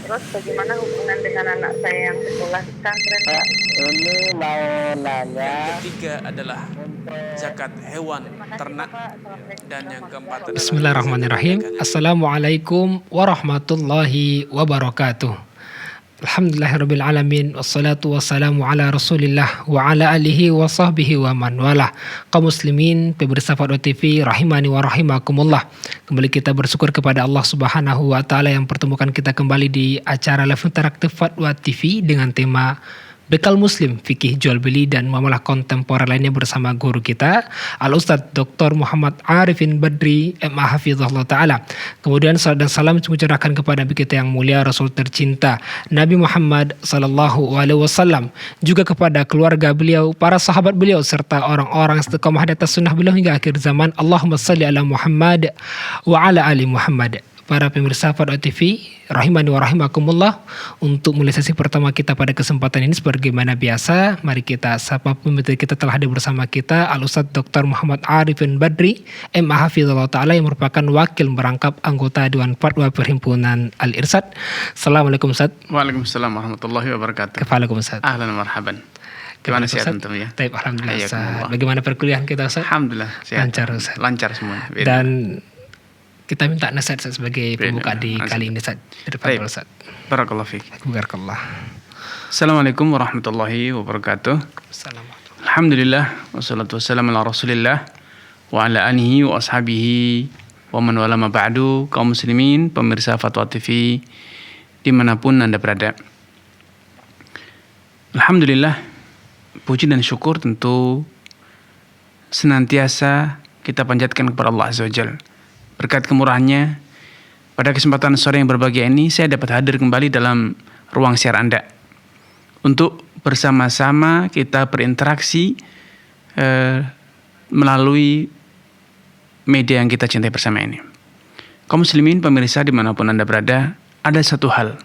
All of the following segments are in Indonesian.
Terus bagaimana hubungan dengan anak saya yang sekolah di pesantren, Pak? Ini mau nanya. Yang ketiga adalah zakat hewan Terima kasih, ternak. Bapak. Assalamualaikum Dan yang keempat warahmatullahi adalah Bismillahirrahmanirrahim. Assalamualaikum warahmatullahi wabarakatuh. Alhamdulillahirabbil alamin wassalatu wassalamu ala Rasulillah wa ala alihi wa sahbihi wa man walah. Kaum muslimin, pemirsa Fatwa TV rahimani wa rahimakumullah. Kembali kita bersyukur kepada Allah Subhanahu wa taala yang pertemukan kita kembali di acara live interaktif Fatwa TV dengan tema Bekal Muslim, Fikih Jual Beli dan Muamalah Kontemporer lainnya bersama guru kita Al-Ustadz Dr. Muhammad Arifin Badri MA Hafizahullah Ta'ala. Kemudian salam dan salam mencurahkan kepada Nabi kita yang mulia, Rasul tercinta Nabi Muhammad Sallallahu Alaihi Wasallam, juga kepada keluarga beliau, para sahabat beliau, serta orang-orang istiqomah di atas sunnah beliau hingga akhir zaman. Allahumma salli ala Muhammad wa ala ali Muhammad. Para pemirsa Fatwa TV rahimani wa rahimakumullah, untuk mulai sesi pertama kita pada kesempatan ini sebagaimana biasa, mari kita sapa pembicara kita telah hadir bersama kita Al-Ustadz Dr. Muhammad Arifin Badri MA Hafizahullah Ta'ala yang merupakan wakil merangkap anggota Dewan Fatwa Perhimpunan Al-Irsyad. Assalamualaikum Ustadz. Waalaikumsalam warahmatullahi wabarakatuh. Kafalakum Ustadz. Ahlan wa marhaban. Gimana sehat antum ya? Baik, alhamdulillah Ustadz. Hayakumullah. Bagaimana perkuliahan kita Ustadz? Alhamdulillah sehat. Lancar Ustadz. Lancar semua. Dan kita minta nasihat Ustadz sebagai pembuka di Bismillah. kali ini Ustadz. Depan Baik. Ustadz. Barakallahu fiik. Barakallah. Assalamualaikum warahmatullahi wabarakatuh. Assalamualaikum. Alhamdulillah wassalatu wassalamu ala Rasulillah wa ala alihi wa ashabihi wa man wala ma ba'du. Kaum muslimin, pemirsa Fatwa TV dimanapun Anda berada. Alhamdulillah, puji dan syukur tentu senantiasa kita panjatkan kepada Allah Azza wa Jalla. Berkat kemurahannya, pada kesempatan sore yang berbahagia ini, saya dapat hadir kembali dalam ruang siar Anda untuk bersama-sama kita berinteraksi melalui media yang kita cintai bersama ini. Kaum muslimin, pemirsa dimanapun Anda berada, ada satu hal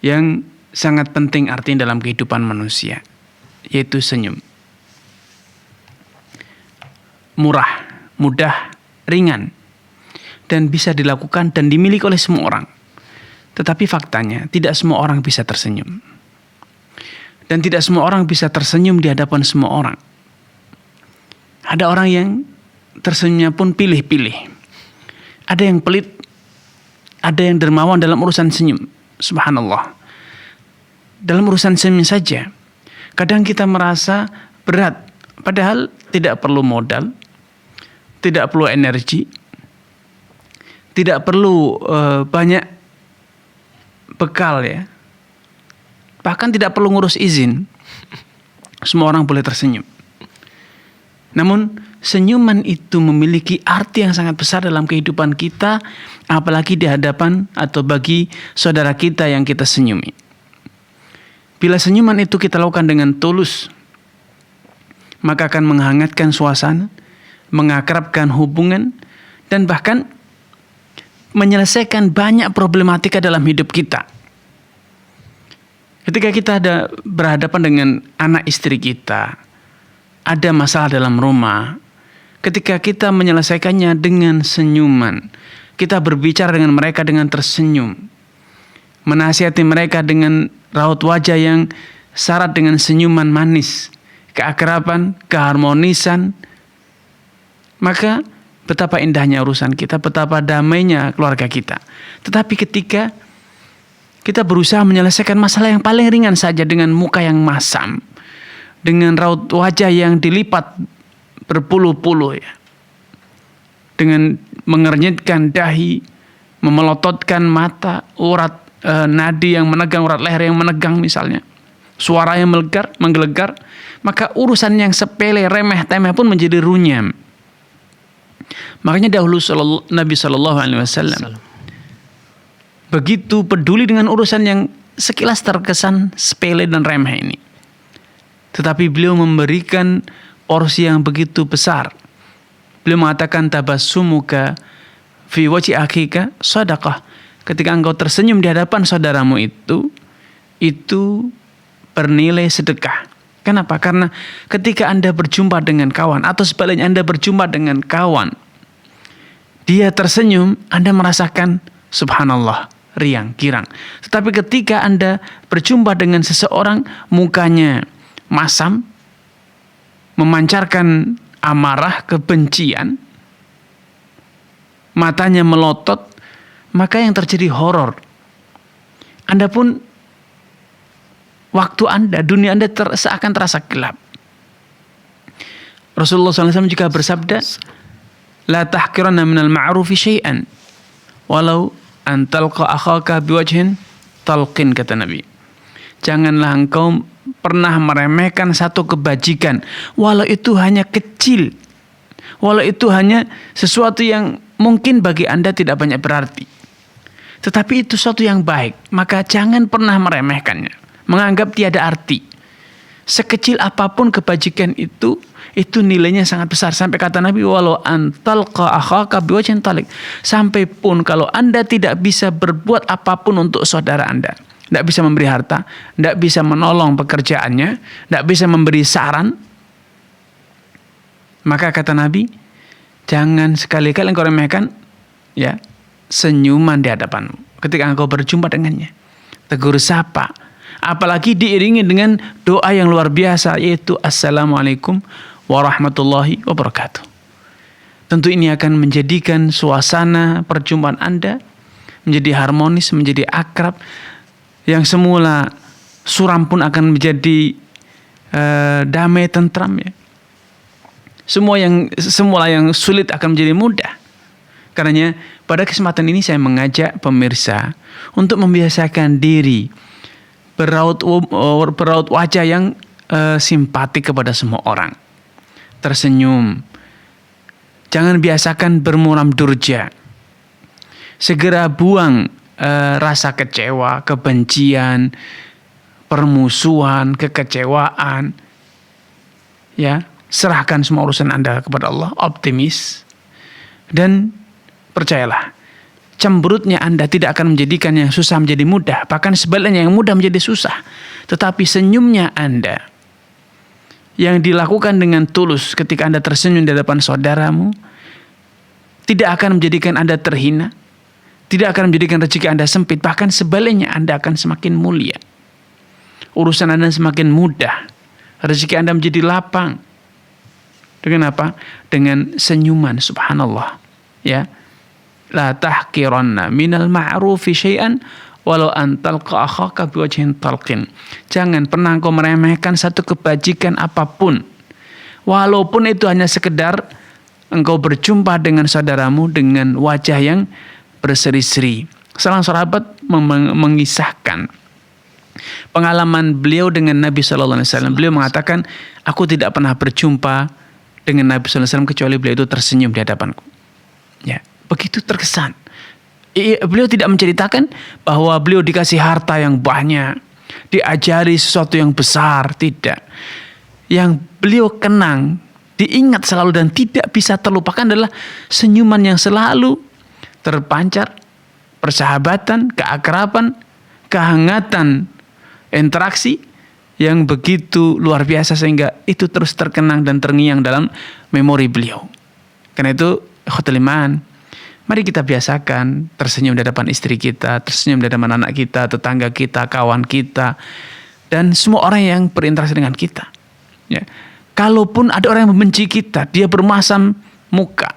yang sangat penting artinya dalam kehidupan manusia, yaitu senyum. Murah, mudah, ringan, dan bisa dilakukan dan dimiliki oleh semua orang. Tetapi faktanya tidak semua orang bisa tersenyum. Dan tidak semua orang bisa tersenyum di hadapan semua orang. Ada orang yang tersenyumnya pun pilih-pilih. Ada yang pelit, ada yang dermawan dalam urusan senyum. Subhanallah. Dalam urusan senyum saja, kadang kita merasa berat. Padahal tidak perlu modal, tidak perlu energi, tidak perlu banyak bekal ya. Bahkan tidak perlu ngurus izin. Semua orang boleh tersenyum. Namun senyuman itu memiliki arti yang sangat besar dalam kehidupan kita, apalagi di hadapan atau bagi saudara kita yang kita senyumi. Bila senyuman itu kita lakukan dengan tulus, maka akan menghangatkan suasana, mengakrabkan hubungan, dan bahkan menyelesaikan banyak problematika dalam hidup kita. Ketika kita berhadapan dengan anak istri kita, ada masalah dalam rumah, ketika kita menyelesaikannya dengan senyuman, kita berbicara dengan mereka dengan tersenyum, menasihati mereka dengan raut wajah yang syarat dengan senyuman manis, keakraban, keharmonisan, maka betapa indahnya urusan kita, betapa damainya keluarga kita. Tetapi ketika kita berusaha menyelesaikan masalah yang paling ringan saja dengan muka yang masam, dengan raut wajah yang dilipat berpuluh-puluh ya, dengan mengernyitkan dahi, memelototkan mata, urat nadi yang menegang, urat leher yang menegang misalnya, suara yang menggelegar, maka urusan yang sepele, remeh-temeh pun menjadi runyam. Makanya dahulu Nabi Shallallahu Alaihi Wasallam begitu peduli dengan urusan yang sekilas terkesan sepele dan remeh ini. Tetapi beliau memberikan porsi yang begitu besar. Beliau mengatakan tabassumuka fi wajhi akhika shadaqah. Ketika engkau tersenyum di hadapan saudaramu itu bernilai sedekah. Kenapa? Karena ketika Anda berjumpa dengan kawan atau sebaliknya Anda berjumpa dengan kawan, dia tersenyum, Anda merasakan subhanallah, riang, girang. Tetapi ketika Anda berjumpa dengan seseorang, mukanya masam, memancarkan amarah, kebencian, matanya melotot, maka yang terjadi horor. Anda pun, waktu Anda, dunia Anda seakan terasa gelap. Rasulullah SAW juga bersabda, la tahqiranna minal ma'rufi syai'an walau an talqa akhaka biwajhin talqin, kata Nabi. Janganlah engkau pernah meremehkan satu kebajikan, walau itu hanya kecil, walau itu hanya sesuatu yang mungkin bagi Anda tidak banyak berarti, tetapi itu sesuatu yang baik, maka jangan pernah meremehkannya, menganggap tiada arti. Sekecil apapun kebajikan itu nilainya sangat besar. Sampai kata Nabi, walau antalqa akhaka biwajhin talik. Sampai pun kalau Anda tidak bisa berbuat apapun untuk saudara Anda, tidak bisa memberi harta, tidak bisa menolong pekerjaannya, tidak bisa memberi saran, maka kata Nabi, jangan sekali-kali engkau remehkan ya senyuman di hadapanmu ketika engkau berjumpa dengannya. Tegur sapa, apalagi diiringi dengan doa yang luar biasa, yaitu Assalamualaikum warahmatullahi wabarakatuh. Tentu ini akan menjadikan suasana perjumpaan Anda menjadi harmonis, menjadi akrab. Yang semula suram pun akan menjadi damai, tentram ya. Semula yang sulit akan menjadi mudah. Karenanya pada kesempatan ini saya mengajak pemirsa untuk membiasakan diri beraut wajah yang simpatik kepada semua orang. Tersenyum. Jangan biasakan bermuram durja. Segera buang rasa kecewa, kebencian, permusuhan, kekecewaan. Ya, serahkan semua urusan Anda kepada Allah, optimis. Dan percayalah, cemberutnya Anda tidak akan menjadikan yang susah menjadi mudah, bahkan sebaliknya yang mudah menjadi susah. Tetapi senyumnya Anda yang dilakukan dengan tulus ketika Anda tersenyum di hadapan saudaramu tidak akan menjadikan Anda terhina, tidak akan menjadikan rezeki Anda sempit, bahkan sebaliknya Anda akan semakin mulia. Urusan Anda semakin mudah, rezeki Anda menjadi lapang. Dengan apa? Dengan senyuman, subhanallah. Ya. La tahqiranna minal ma'rufi syai'an walau an talqa akhaka biwajhin talqin. Jangan pernah engkau meremehkan satu kebajikan apapun, walaupun itu hanya sekedar engkau berjumpa dengan saudaramu dengan wajah yang berseri-seri. Seorang sahabat mengisahkan pengalaman beliau dengan Nabi SAW. Beliau mengatakan, aku tidak pernah berjumpa dengan Nabi SAW kecuali beliau itu tersenyum di hadapanku. Ya, begitu terkesan. Beliau tidak menceritakan bahwa beliau dikasih harta yang banyak, diajari sesuatu yang besar, tidak. Yang beliau kenang, diingat selalu dan tidak bisa terlupakan adalah senyuman yang selalu terpancar, persahabatan, keakraban, kehangatan, interaksi yang begitu luar biasa sehingga itu terus terkenang dan terngiang dalam memori beliau. Karena itu, ikhwatul iman, mari kita biasakan tersenyum di hadapan istri kita, tersenyum di hadapan anak kita, tetangga kita, kawan kita, dan semua orang yang berinteraksi dengan kita. Ya. Kalaupun ada orang yang membenci kita, dia bermasam muka,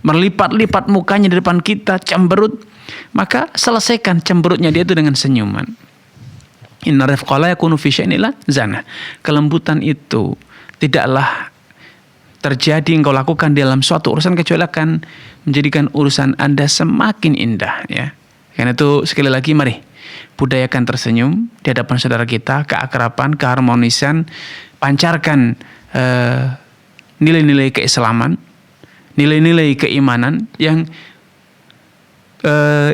merlipat-lipat mukanya di depan kita, cemberut, maka selesaikan cemberutnya dia itu dengan senyuman. Inna rifqa la yakunu fi syai'in illa zana. Kelembutan itu tidaklah terjadi engkau lakukan dalam suatu urusan kecuali akan menjadikan urusan Anda semakin indah, ya. Karena itu sekali lagi mari budayakan tersenyum di hadapan saudara kita, keakraban, keharmonisan, pancarkan nilai-nilai keislaman, nilai-nilai keimanan yang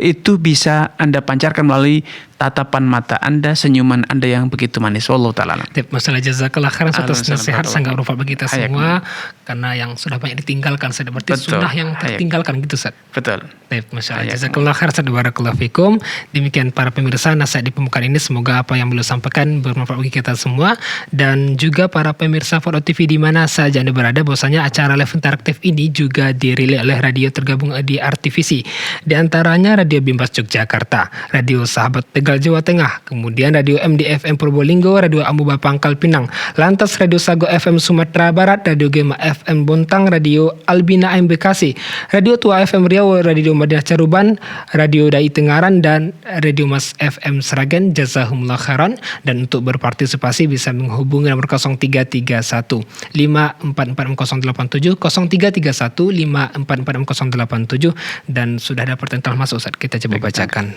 itu bisa Anda pancarkan melalui tatapan mata Anda, senyuman Anda yang begitu manis. Wallahu ta'ala. Masalah jazakallah khairan atas nasihat sangat bermanfaat bagi kita semua, karena yang sudah banyak ditinggalkan berarti sunnah yang tertinggalkan gitu Ustaz. Betul. Masalah jazakallah khairan, barakallahu fikum. Demikian para pemirsa nasihat di pembukaan ini, semoga apa yang beliau sampaikan bermanfaat bagi kita semua, dan juga para pemirsa Fuad TV di mana saja Anda berada, bahwasanya acara live interaktif ini juga dirilis oleh radio tergabung di RTVC. Di antara antaranya Radio Bimbas Yogyakarta, Radio Sahabat Tegal Jawa Tengah, kemudian Radio MDFM Probolinggo, Radio Amuba Pangkal Pinang, lantas Radio Sago FM Sumatera Barat, Radio Gema FM Bontang, Radio Albina AM Bekasi, Radio Tua FM Riau, Radio Madinah Caruban, Radio Dai Tengaran, dan Radio Mas FM Sragen. Jazakumullah khairan. Dan untuk berpartisipasi bisa menghubungi nomor 0331 544087, 0331 544087, dan sudah ada pertanyaan masuk, Ustaz. Kita coba bacakan.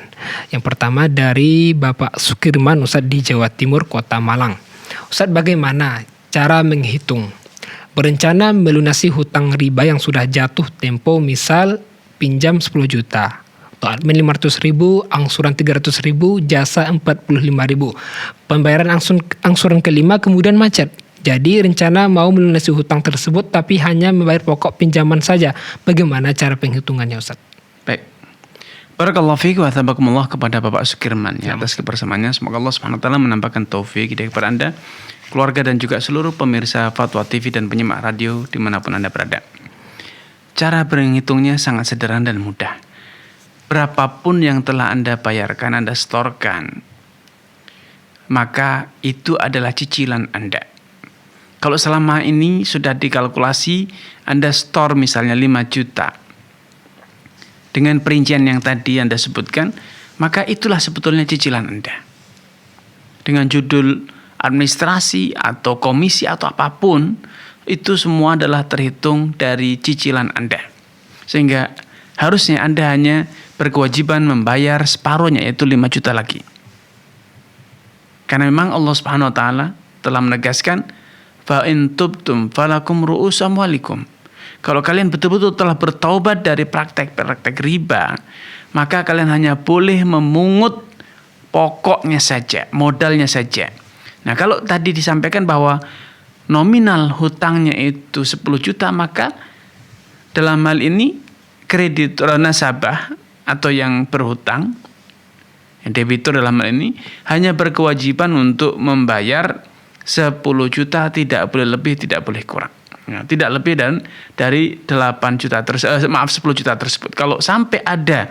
Yang pertama dari Bapak Sukirman, Ustaz, di Jawa Timur, Kota Malang. Ustaz, bagaimana cara menghitung berencana melunasi hutang riba yang sudah jatuh tempo, misal pinjam 10 juta, atau admin 500.000, angsuran 300.000, jasa 45.000, pembayaran angsuran kelima kemudian macet. Jadi rencana mau melunasi hutang tersebut tapi hanya membayar pokok pinjaman saja. Bagaimana cara penghitungannya, Ustaz? Baik. Barakallahu fiik wa thabakumullah kepada Bapak Sukirman ya, atas kebersamaannya. Semoga Allah Subhanahu wa taala menampakkan taufik hidayah kepada Anda, keluarga, dan juga seluruh pemirsa Fatwa TV dan penyimak radio dimanapun Anda berada. Cara berhitungnya sangat sederhana dan mudah. Berapapun yang telah Anda bayarkan, Anda setorkan, maka itu adalah cicilan Anda. Kalau selama ini sudah dikalkulasi, Anda store misalnya 5 juta dengan perincian yang tadi Anda sebutkan, maka itulah sebetulnya cicilan Anda. Dengan judul administrasi atau komisi atau apapun, itu semua adalah terhitung dari cicilan Anda. Sehingga harusnya Anda hanya berkewajiban membayar separuhnya, yaitu 5 juta lagi. Karena memang Allah Subhanahu wa taala telah menegaskan, fa in tubtum falakum ru'us amwalikum. Kalau kalian betul-betul telah bertaubat dari praktek-praktek riba, maka kalian hanya boleh memungut pokoknya saja, modalnya saja. Nah, kalau tadi disampaikan bahwa nominal hutangnya itu 10 juta, maka dalam hal ini kreditur nasabah atau yang berhutang, yang debitur dalam hal ini, hanya berkewajiban untuk membayar 10 juta, tidak boleh lebih, tidak boleh kurang. Ya, tidak lebih dari 8 juta 10 juta tersebut. Kalau sampai ada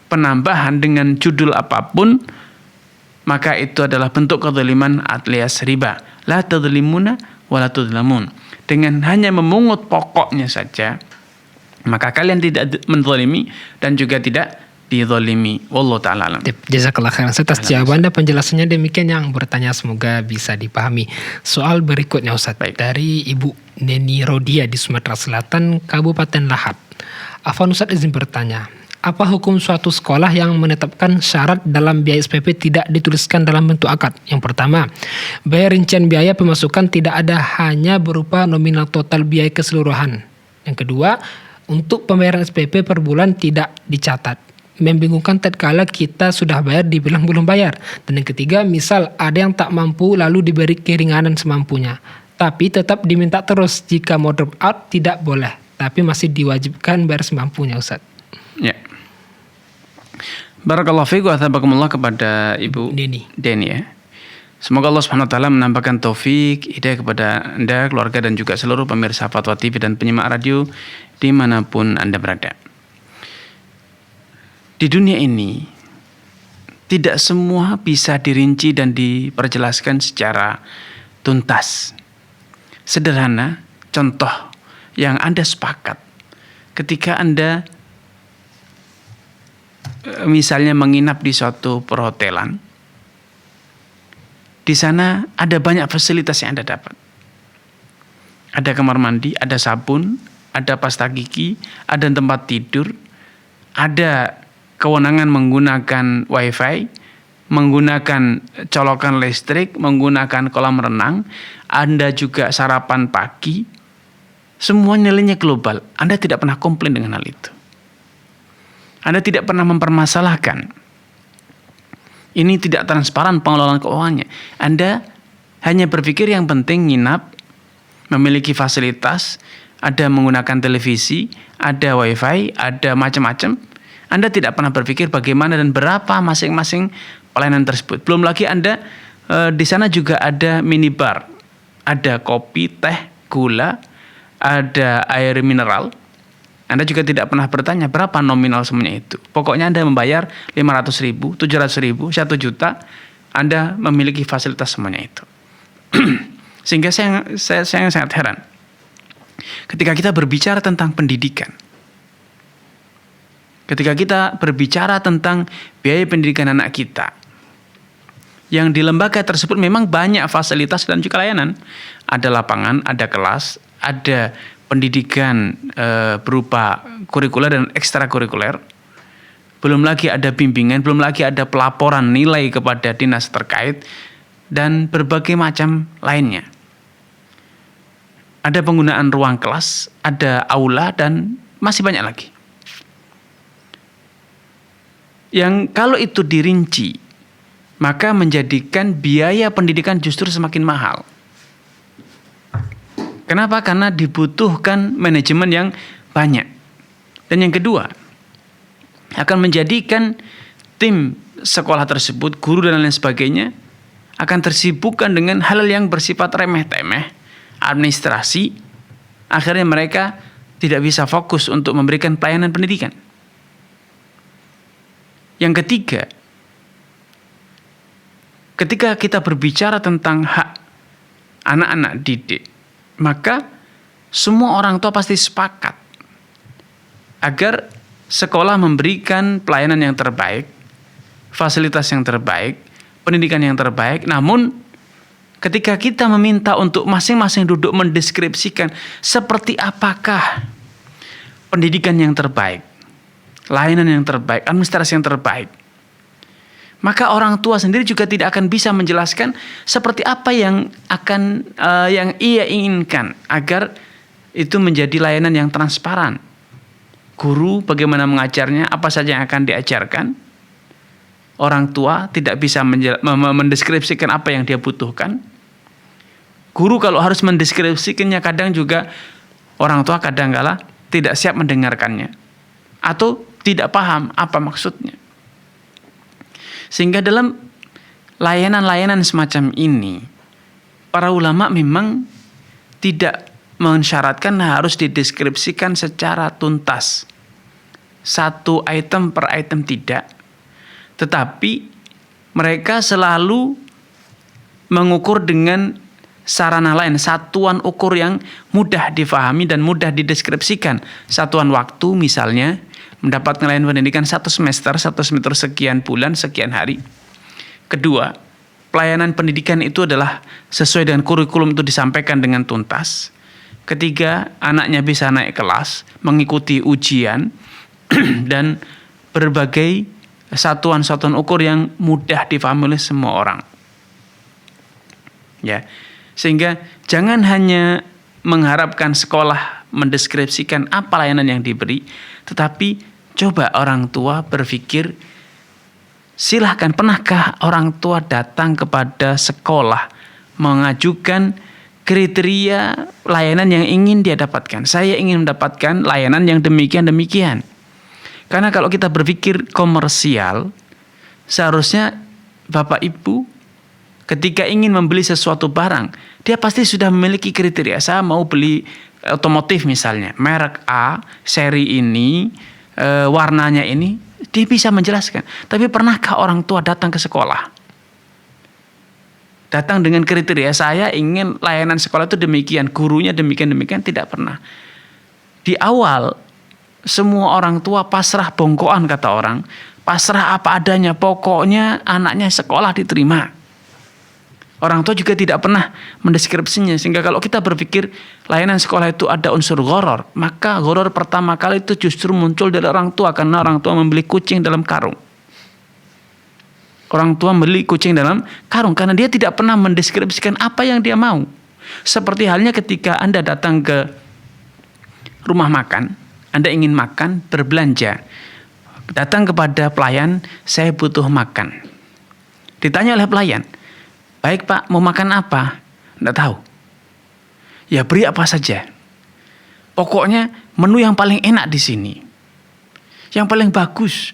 penambahan dengan judul apapun, maka itu adalah bentuk kezaliman alias riba. La tadzlimuna wa la tudzlamun. Dengan hanya memungut pokoknya saja, maka kalian tidak menzalimi dan juga tidak dizalimi. Wallahu taala alam. Jazakallah khairan atas jawaban dan penjelasannya. Demikian yang bertanya, semoga bisa dipahami. Soal berikutnya, Ustaz, dari Ibu Neni Rodia di Sumatera Selatan, Kabupaten Lahat. Afwan Ustaz, izin bertanya, apa hukum suatu sekolah yang menetapkan syarat dalam biaya SPP tidak dituliskan dalam bentuk akad? Yang pertama, bayar rincian biaya pemasukan tidak ada, hanya berupa nominal total biaya keseluruhan. Yang kedua, untuk pembayaran SPP per bulan tidak dicatat. Membingungkan tatkala kita sudah bayar dibilang belum bayar. Dan yang ketiga, misal ada yang tak mampu lalu diberi keringanan semampunya, tapi tetap diminta terus. Jika mau drop out tidak boleh, tapi masih diwajibkan bayar semampunya, Ustaz. Ya. Barakallahu fiik wa thabakumullah kepada Ibu Deni ya. Semoga Allah Subhanahu wa taala menampakkan taufik hidayah kepada Anda, keluarga, dan juga seluruh pemirsa Fatwa TV dan penyimak radio dimanapun Anda berada. Di dunia ini tidak semua bisa dirinci dan diperjelaskan secara tuntas. Sederhana, contoh yang Anda sepakat ketika Anda misalnya menginap di suatu perhotelan. Di sana ada banyak fasilitas yang Anda dapat. Ada kamar mandi, ada sabun, ada pasta gigi, ada tempat tidur, ada kewenangan menggunakan wifi, menggunakan colokan listrik, menggunakan kolam renang, Anda juga sarapan pagi. Semua nilainya global. Anda tidak pernah komplain dengan hal itu. Anda tidak pernah mempermasalahkan. Ini tidak transparan pengelolaan keuangannya. Anda hanya berpikir yang penting nginap, memiliki fasilitas, ada menggunakan televisi, ada wifi, ada macam-macam. Anda tidak pernah berpikir bagaimana dan berapa masing-masing pelayanan tersebut. Belum lagi Anda di sana juga ada minibar, ada kopi, teh, gula, ada air mineral, Anda juga tidak pernah bertanya berapa nominal semuanya itu. Pokoknya Anda membayar 500.000, 700.000, 1 juta, Anda memiliki fasilitas semuanya itu. Sehingga saya sangat heran. Ketika kita berbicara tentang pendidikan, ketika kita berbicara tentang biaya pendidikan anak kita, yang di lembaga tersebut memang banyak fasilitas dan juga layanan. Ada lapangan, ada kelas, ada pendidikan berupa kurikuler dan ekstrakurikuler. Belum lagi ada bimbingan, belum lagi ada pelaporan nilai kepada dinas terkait, dan berbagai macam lainnya. Ada penggunaan ruang kelas, ada aula, dan masih banyak lagi. Yang kalau itu dirinci, maka menjadikan biaya pendidikan justru semakin mahal. Kenapa? Karena dibutuhkan manajemen yang banyak. Dan yang kedua, akan menjadikan tim sekolah tersebut, guru dan lain sebagainya, akan tersibukkan dengan hal yang bersifat remeh-temeh, administrasi. Akhirnya mereka tidak bisa fokus untuk memberikan pelayanan pendidikan. Yang ketiga, ketika kita berbicara tentang hak anak-anak didik, maka semua orang tua pasti sepakat agar sekolah memberikan pelayanan yang terbaik, fasilitas yang terbaik, pendidikan yang terbaik. Namun ketika kita meminta untuk masing-masing duduk mendeskripsikan seperti apakah pendidikan yang terbaik, layanan yang terbaik, administrasi yang terbaik, maka orang tua sendiri juga tidak akan bisa menjelaskan seperti apa yang ia inginkan agar itu menjadi layanan yang transparan. Guru bagaimana mengajarnya, apa saja yang akan diajarkan. Orang tua tidak bisa mendeskripsikan apa yang dia butuhkan. Guru kalau harus mendeskripsikannya, kadang juga orang tua kadang-kala tidak siap mendengarkannya atau tidak paham apa maksudnya. Sehingga dalam layanan-layanan semacam ini, para ulama memang tidak mensyaratkan harus dideskripsikan secara tuntas. Satu item per item tidak. Tetapi mereka selalu mengukur dengan sarana lain, satuan ukur yang mudah difahami dan mudah dideskripsikan. Satuan waktu misalnya, mendapatkan layanan pendidikan 1 semester sekian bulan, sekian hari. Kedua, pelayanan pendidikan itu adalah sesuai dengan kurikulum itu disampaikan dengan tuntas. Ketiga, anaknya bisa naik kelas, mengikuti ujian, dan berbagai satuan-satuan ukur yang mudah difahami oleh semua orang. Ya, sehingga jangan hanya mengharapkan sekolah mendeskripsikan apa layanan yang diberi, tetapi coba orang tua berpikir, silahkan, pernahkah orang tua datang kepada sekolah mengajukan kriteria layanan yang ingin dia dapatkan? Saya ingin mendapatkan layanan yang demikian-demikian. Karena kalau kita berpikir komersial, seharusnya Bapak Ibu ketika ingin membeli sesuatu barang, dia pasti sudah memiliki kriteria. Saya mau beli otomotif misalnya, merek A, seri ini, warnanya ini, dia bisa menjelaskan. Tapi pernahkah orang tua datang ke sekolah? Datang dengan kriteria, saya ingin layanan sekolah itu demikian, gurunya demikian-demikian, tidak pernah. Di awal, semua orang tua pasrah bongkoan, kata orang. Pasrah apa adanya, pokoknya anaknya sekolah diterima. Orang tua juga tidak pernah mendeskripsinya. Sehingga kalau kita berpikir layanan sekolah itu ada unsur gharar, maka gharar pertama kali itu justru muncul dari orang tua. Karena orang tua membeli kucing dalam karung. Orang tua membeli kucing dalam karung karena dia tidak pernah mendeskripsikan apa yang dia mau. Seperti halnya ketika Anda datang ke rumah makan, Anda ingin makan, berbelanja. Datang kepada pelayan, saya butuh makan. Ditanya oleh pelayan, baik Pak, mau makan apa? Tidak tahu. Ya beri apa saja. Pokoknya menu yang paling enak di sini. Yang paling bagus.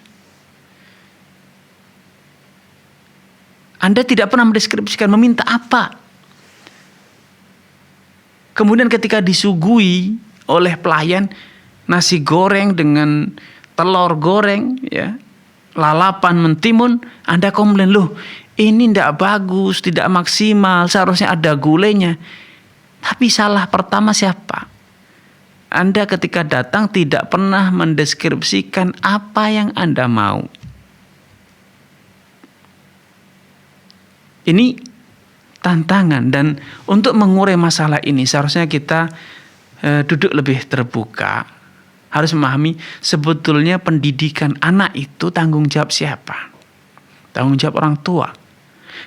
Anda tidak pernah mendeskripsikan meminta apa. Kemudian ketika disuguhi oleh pelayan, nasi goreng dengan telur goreng, ya, lalapan mentimun, Anda komplain, loh ini tidak bagus, tidak maksimal, seharusnya ada gulainya. Tapi salah pertama siapa? Anda ketika datang tidak pernah mendeskripsikan apa yang Anda mau. Ini tantangan, dan untuk mengurai masalah ini seharusnya kita duduk lebih terbuka, harus memahami sebetulnya pendidikan anak itu tanggung jawab siapa? Tanggung jawab orang tua.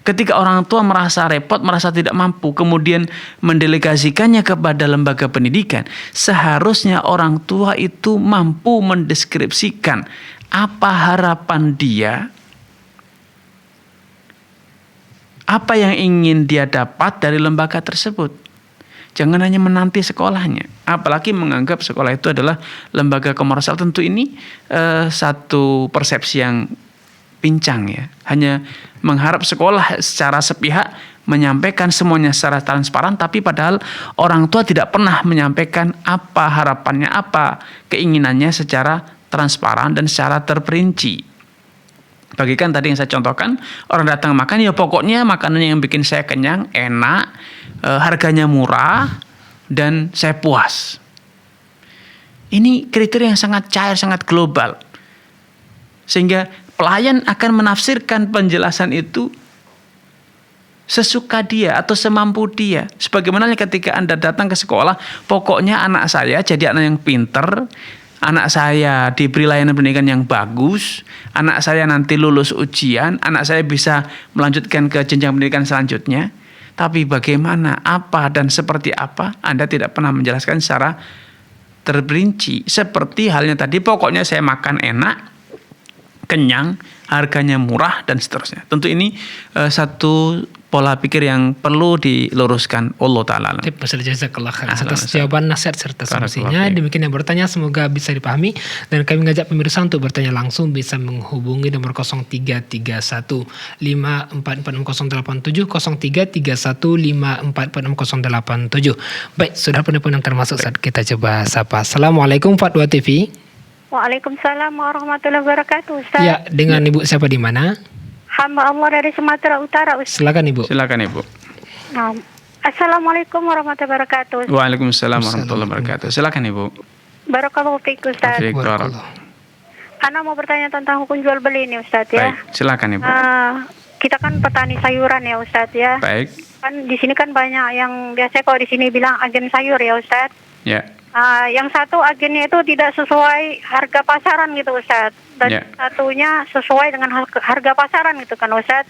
Ketika orang tua merasa repot, merasa tidak mampu, kemudian mendelegasikannya kepada lembaga pendidikan, seharusnya orang tua itu mampu mendeskripsikan apa harapan dia, apa yang ingin dia dapat dari lembaga tersebut. Jangan hanya menanti sekolahnya, apalagi menganggap sekolah itu adalah lembaga komersial. Tentu ini satu persepsi yang pincang, ya. Hanya mengharap sekolah secara sepihak menyampaikan semuanya secara transparan, tapi padahal orang tua tidak pernah menyampaikan apa harapannya, apa keinginannya secara transparan dan secara terperinci. Bagikan tadi yang saya contohkan, orang datang makan, ya pokoknya makanan yang bikin saya kenyang, enak, harganya murah, dan saya puas. Ini kriteria yang sangat cair, sangat global. Sehingga pelayan akan menafsirkan penjelasan itu sesuka dia atau semampu dia. Sebagaimana ketika Anda datang ke sekolah, pokoknya anak saya jadi anak yang pinter, anak saya diberi layanan pendidikan yang bagus, anak saya nanti lulus ujian, anak saya bisa melanjutkan ke jenjang pendidikan selanjutnya. Tapi bagaimana, apa, dan seperti apa, Anda tidak pernah menjelaskan secara terperinci. Seperti halnya tadi, pokoknya saya makan enak, kenyang, harganya murah, dan seterusnya. Tentu ini satu pola pikir yang perlu diluruskan. Allah Ta'ala. Jazakallah khair atas jawaban, nasihat serta solusinya. Demikian yang bertanya, semoga bisa dipahami, dan kami mengajak pemirsa untuk bertanya langsung bisa menghubungi nomor 0331 544087, 0331 544087. Baik, sudah penelpon yang termasuk, saat kita coba sapa. Assalamualaikum Fatwa TV. Waalaikumsalam warahmatullahi wabarakatuh, Ustaz. Ya, dengan Ibu siapa di mana? Hamba Allah dari Sumatera Utara, Ustaz. Silakan Ibu. Silakan Ibu. Nah, Assalamualaikum warahmatullahi wabarakatuh. Waalaikumsalam warahmatullahi wabarakatuh. Silakan Ibu. Barakallahu fiik, Ustaz. Fiik, barak. Ana mau bertanya tentang hukum jual beli ini, Ustaz, ya. Baik, silakan Ibu. Kita kan petani sayuran ya, Ustaz, ya. Baik. Kan di sini kan banyak yang biasa kalau di sini bilang agen sayur ya, Ustaz. Ya. Yang satu agennya itu tidak sesuai harga pasaran gitu, Ustaz. Dan satunya sesuai dengan harga pasaran gitu kan, Ustaz.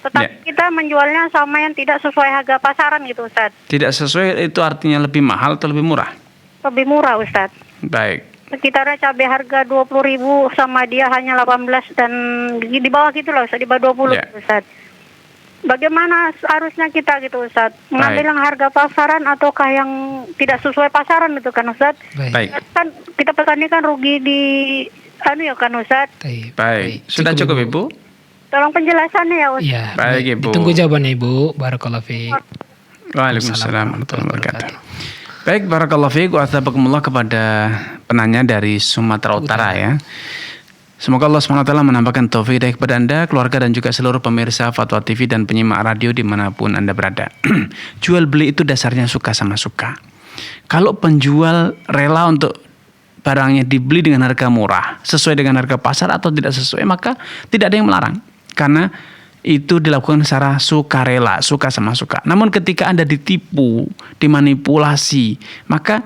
Tetapi kita menjualnya sama yang tidak sesuai harga pasaran gitu, Ustaz. Tidak sesuai itu artinya lebih mahal atau lebih murah? Lebih murah, Ustaz. Baik. Sekitarnya cabai harga 20.000 sama dia hanya 18 dan di bawah gitu loh, Ustaz, di bawah 20 Ustaz. Bagaimana harusnya kita gitu, Ustaz? Mengambil yang harga pasaran ataukah yang tidak sesuai pasaran gitu kan, Ustaz? Baik. Kan kita petani kan rugi di ya kan, Ustaz? Baik. Sudah cukup Ibu? Tolong penjelasannya ya, Ustaz. Ya, baik Ibu. Ditunggu jawabannya Ibu. Barakallahu fiik. Waalaikumsalam warahmatullahi wabarakatuh. Baik, barakallahu fiik wa athabakumullah kepada penanya dari Sumatera Utara ya. Semoga Allah SWT menambahkan taufik hidayah kepada Anda, keluarga, dan juga seluruh pemirsa Fatwa TV dan penyimak radio dimanapun Anda berada. Jual beli itu dasarnya suka sama suka. Kalau penjual rela untuk barangnya dibeli dengan harga murah, sesuai dengan harga pasar atau tidak sesuai, maka tidak ada yang melarang. Karena itu dilakukan secara sukarela, suka sama suka. Namun ketika Anda ditipu, dimanipulasi, maka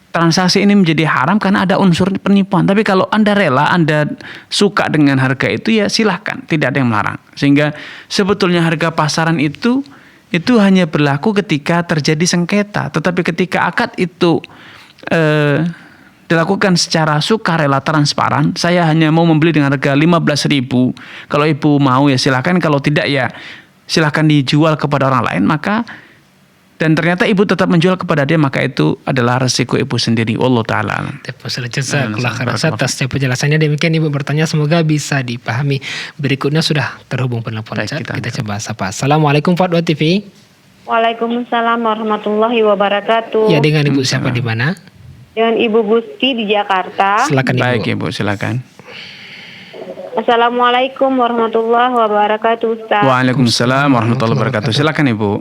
transaksi ini menjadi haram karena ada unsur penipuan. Tapi kalau Anda rela, Anda suka dengan harga itu, ya silahkan, tidak ada yang melarang. Sehingga sebetulnya harga pasaran itu hanya berlaku ketika terjadi sengketa. Tetapi ketika akad itu dilakukan secara sukarela, transparan, saya hanya mau membeli dengan harga 15.000. Kalau Ibu mau ya silahkan, kalau tidak ya silahkan dijual kepada orang lain, dan ternyata Ibu tetap menjual kepada dia, maka itu adalah resiko Ibu sendiri. Allah Ta'ala. Jazakallah khairan atas penjelasannya. Demikian Ibu bertanya, semoga bisa dipahami. Berikutnya sudah terhubung penelpon. Kita coba sapa. Assalamualaikum Fatwa TV. Waalaikumsalam warahmatullahi wabarakatuh. Ya, dengan Ibu siapa di mana? dengan Ibu Gusti di Jakarta. Silakan Ibu. Baik Ibu, silakan. Assalamualaikum warahmatullahi wabarakatuh, Ustaz. Waalaikumsalam warahmatullahi wabarakatuh. Silakan Ibu.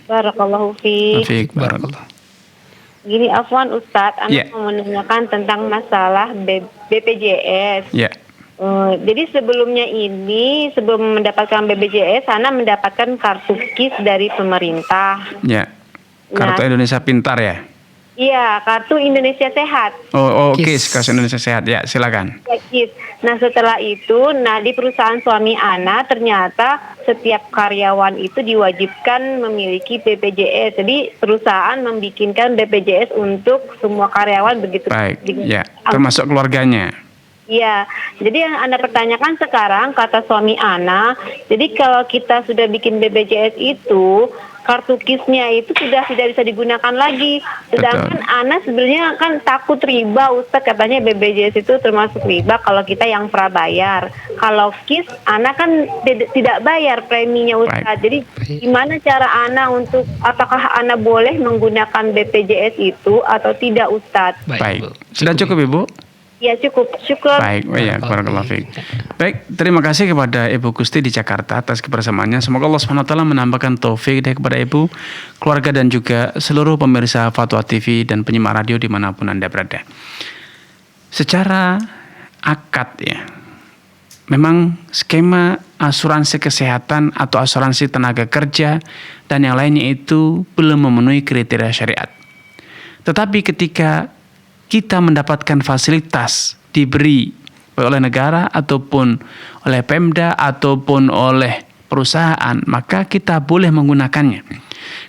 Barakallahu fiik. Fiik, barakallah. Gini, afwan Ustaz, Ya. Anda mau menanyakan tentang masalah BPJS. Ya, Jadi sebelumnya ini, sebelum mendapatkan BPJS, Ana mendapatkan kartu KIS dari pemerintah. ya. Kartu Nah. Indonesia Pintar ya. Iya, kartu Indonesia Sehat. Oh, oke, KIS. Kartu Indonesia Sehat. Ya, silakan. Ya, KIS. Nah, setelah itu, di perusahaan suami Ana ternyata setiap karyawan itu diwajibkan memiliki BPJS. Jadi perusahaan membikinkan BPJS untuk semua karyawan begitu. Baik, ya. Termasuk keluarganya. Iya, jadi yang Anda pertanyakan sekarang, kata suami Ana, jadi kalau kita sudah bikin BPJS itu, kartu KIS-nya itu sudah tidak bisa digunakan lagi. Sedangkan Ana sebenarnya kan takut riba, Ustadz, katanya BPJS itu termasuk riba kalau kita yang prabayar. Kalau KIS, Ana kan tidak bayar preminya, Ustadz. Jadi gimana cara Ana untuk, apakah Ana boleh menggunakan BPJS itu atau tidak, Ustadz? Baik. Sudah cukup Ibu? Ya cukup. Baik, ya, barakallahu fiik. Baik, terima kasih kepada Ibu Gusti di Jakarta atas kebersamaannya. Semoga Allah SWT menambahkan taufik kepada Ibu, keluarga dan juga seluruh pemirsa Fatwa TV dan penyimak radio dimanapun Anda berada. Secara akad ya, memang skema asuransi kesehatan atau asuransi tenaga kerja dan yang lainnya itu belum memenuhi kriteria syariat. Tetapi ketika kita mendapatkan fasilitas diberi oleh negara ataupun oleh Pemda ataupun oleh perusahaan, maka kita boleh menggunakannya.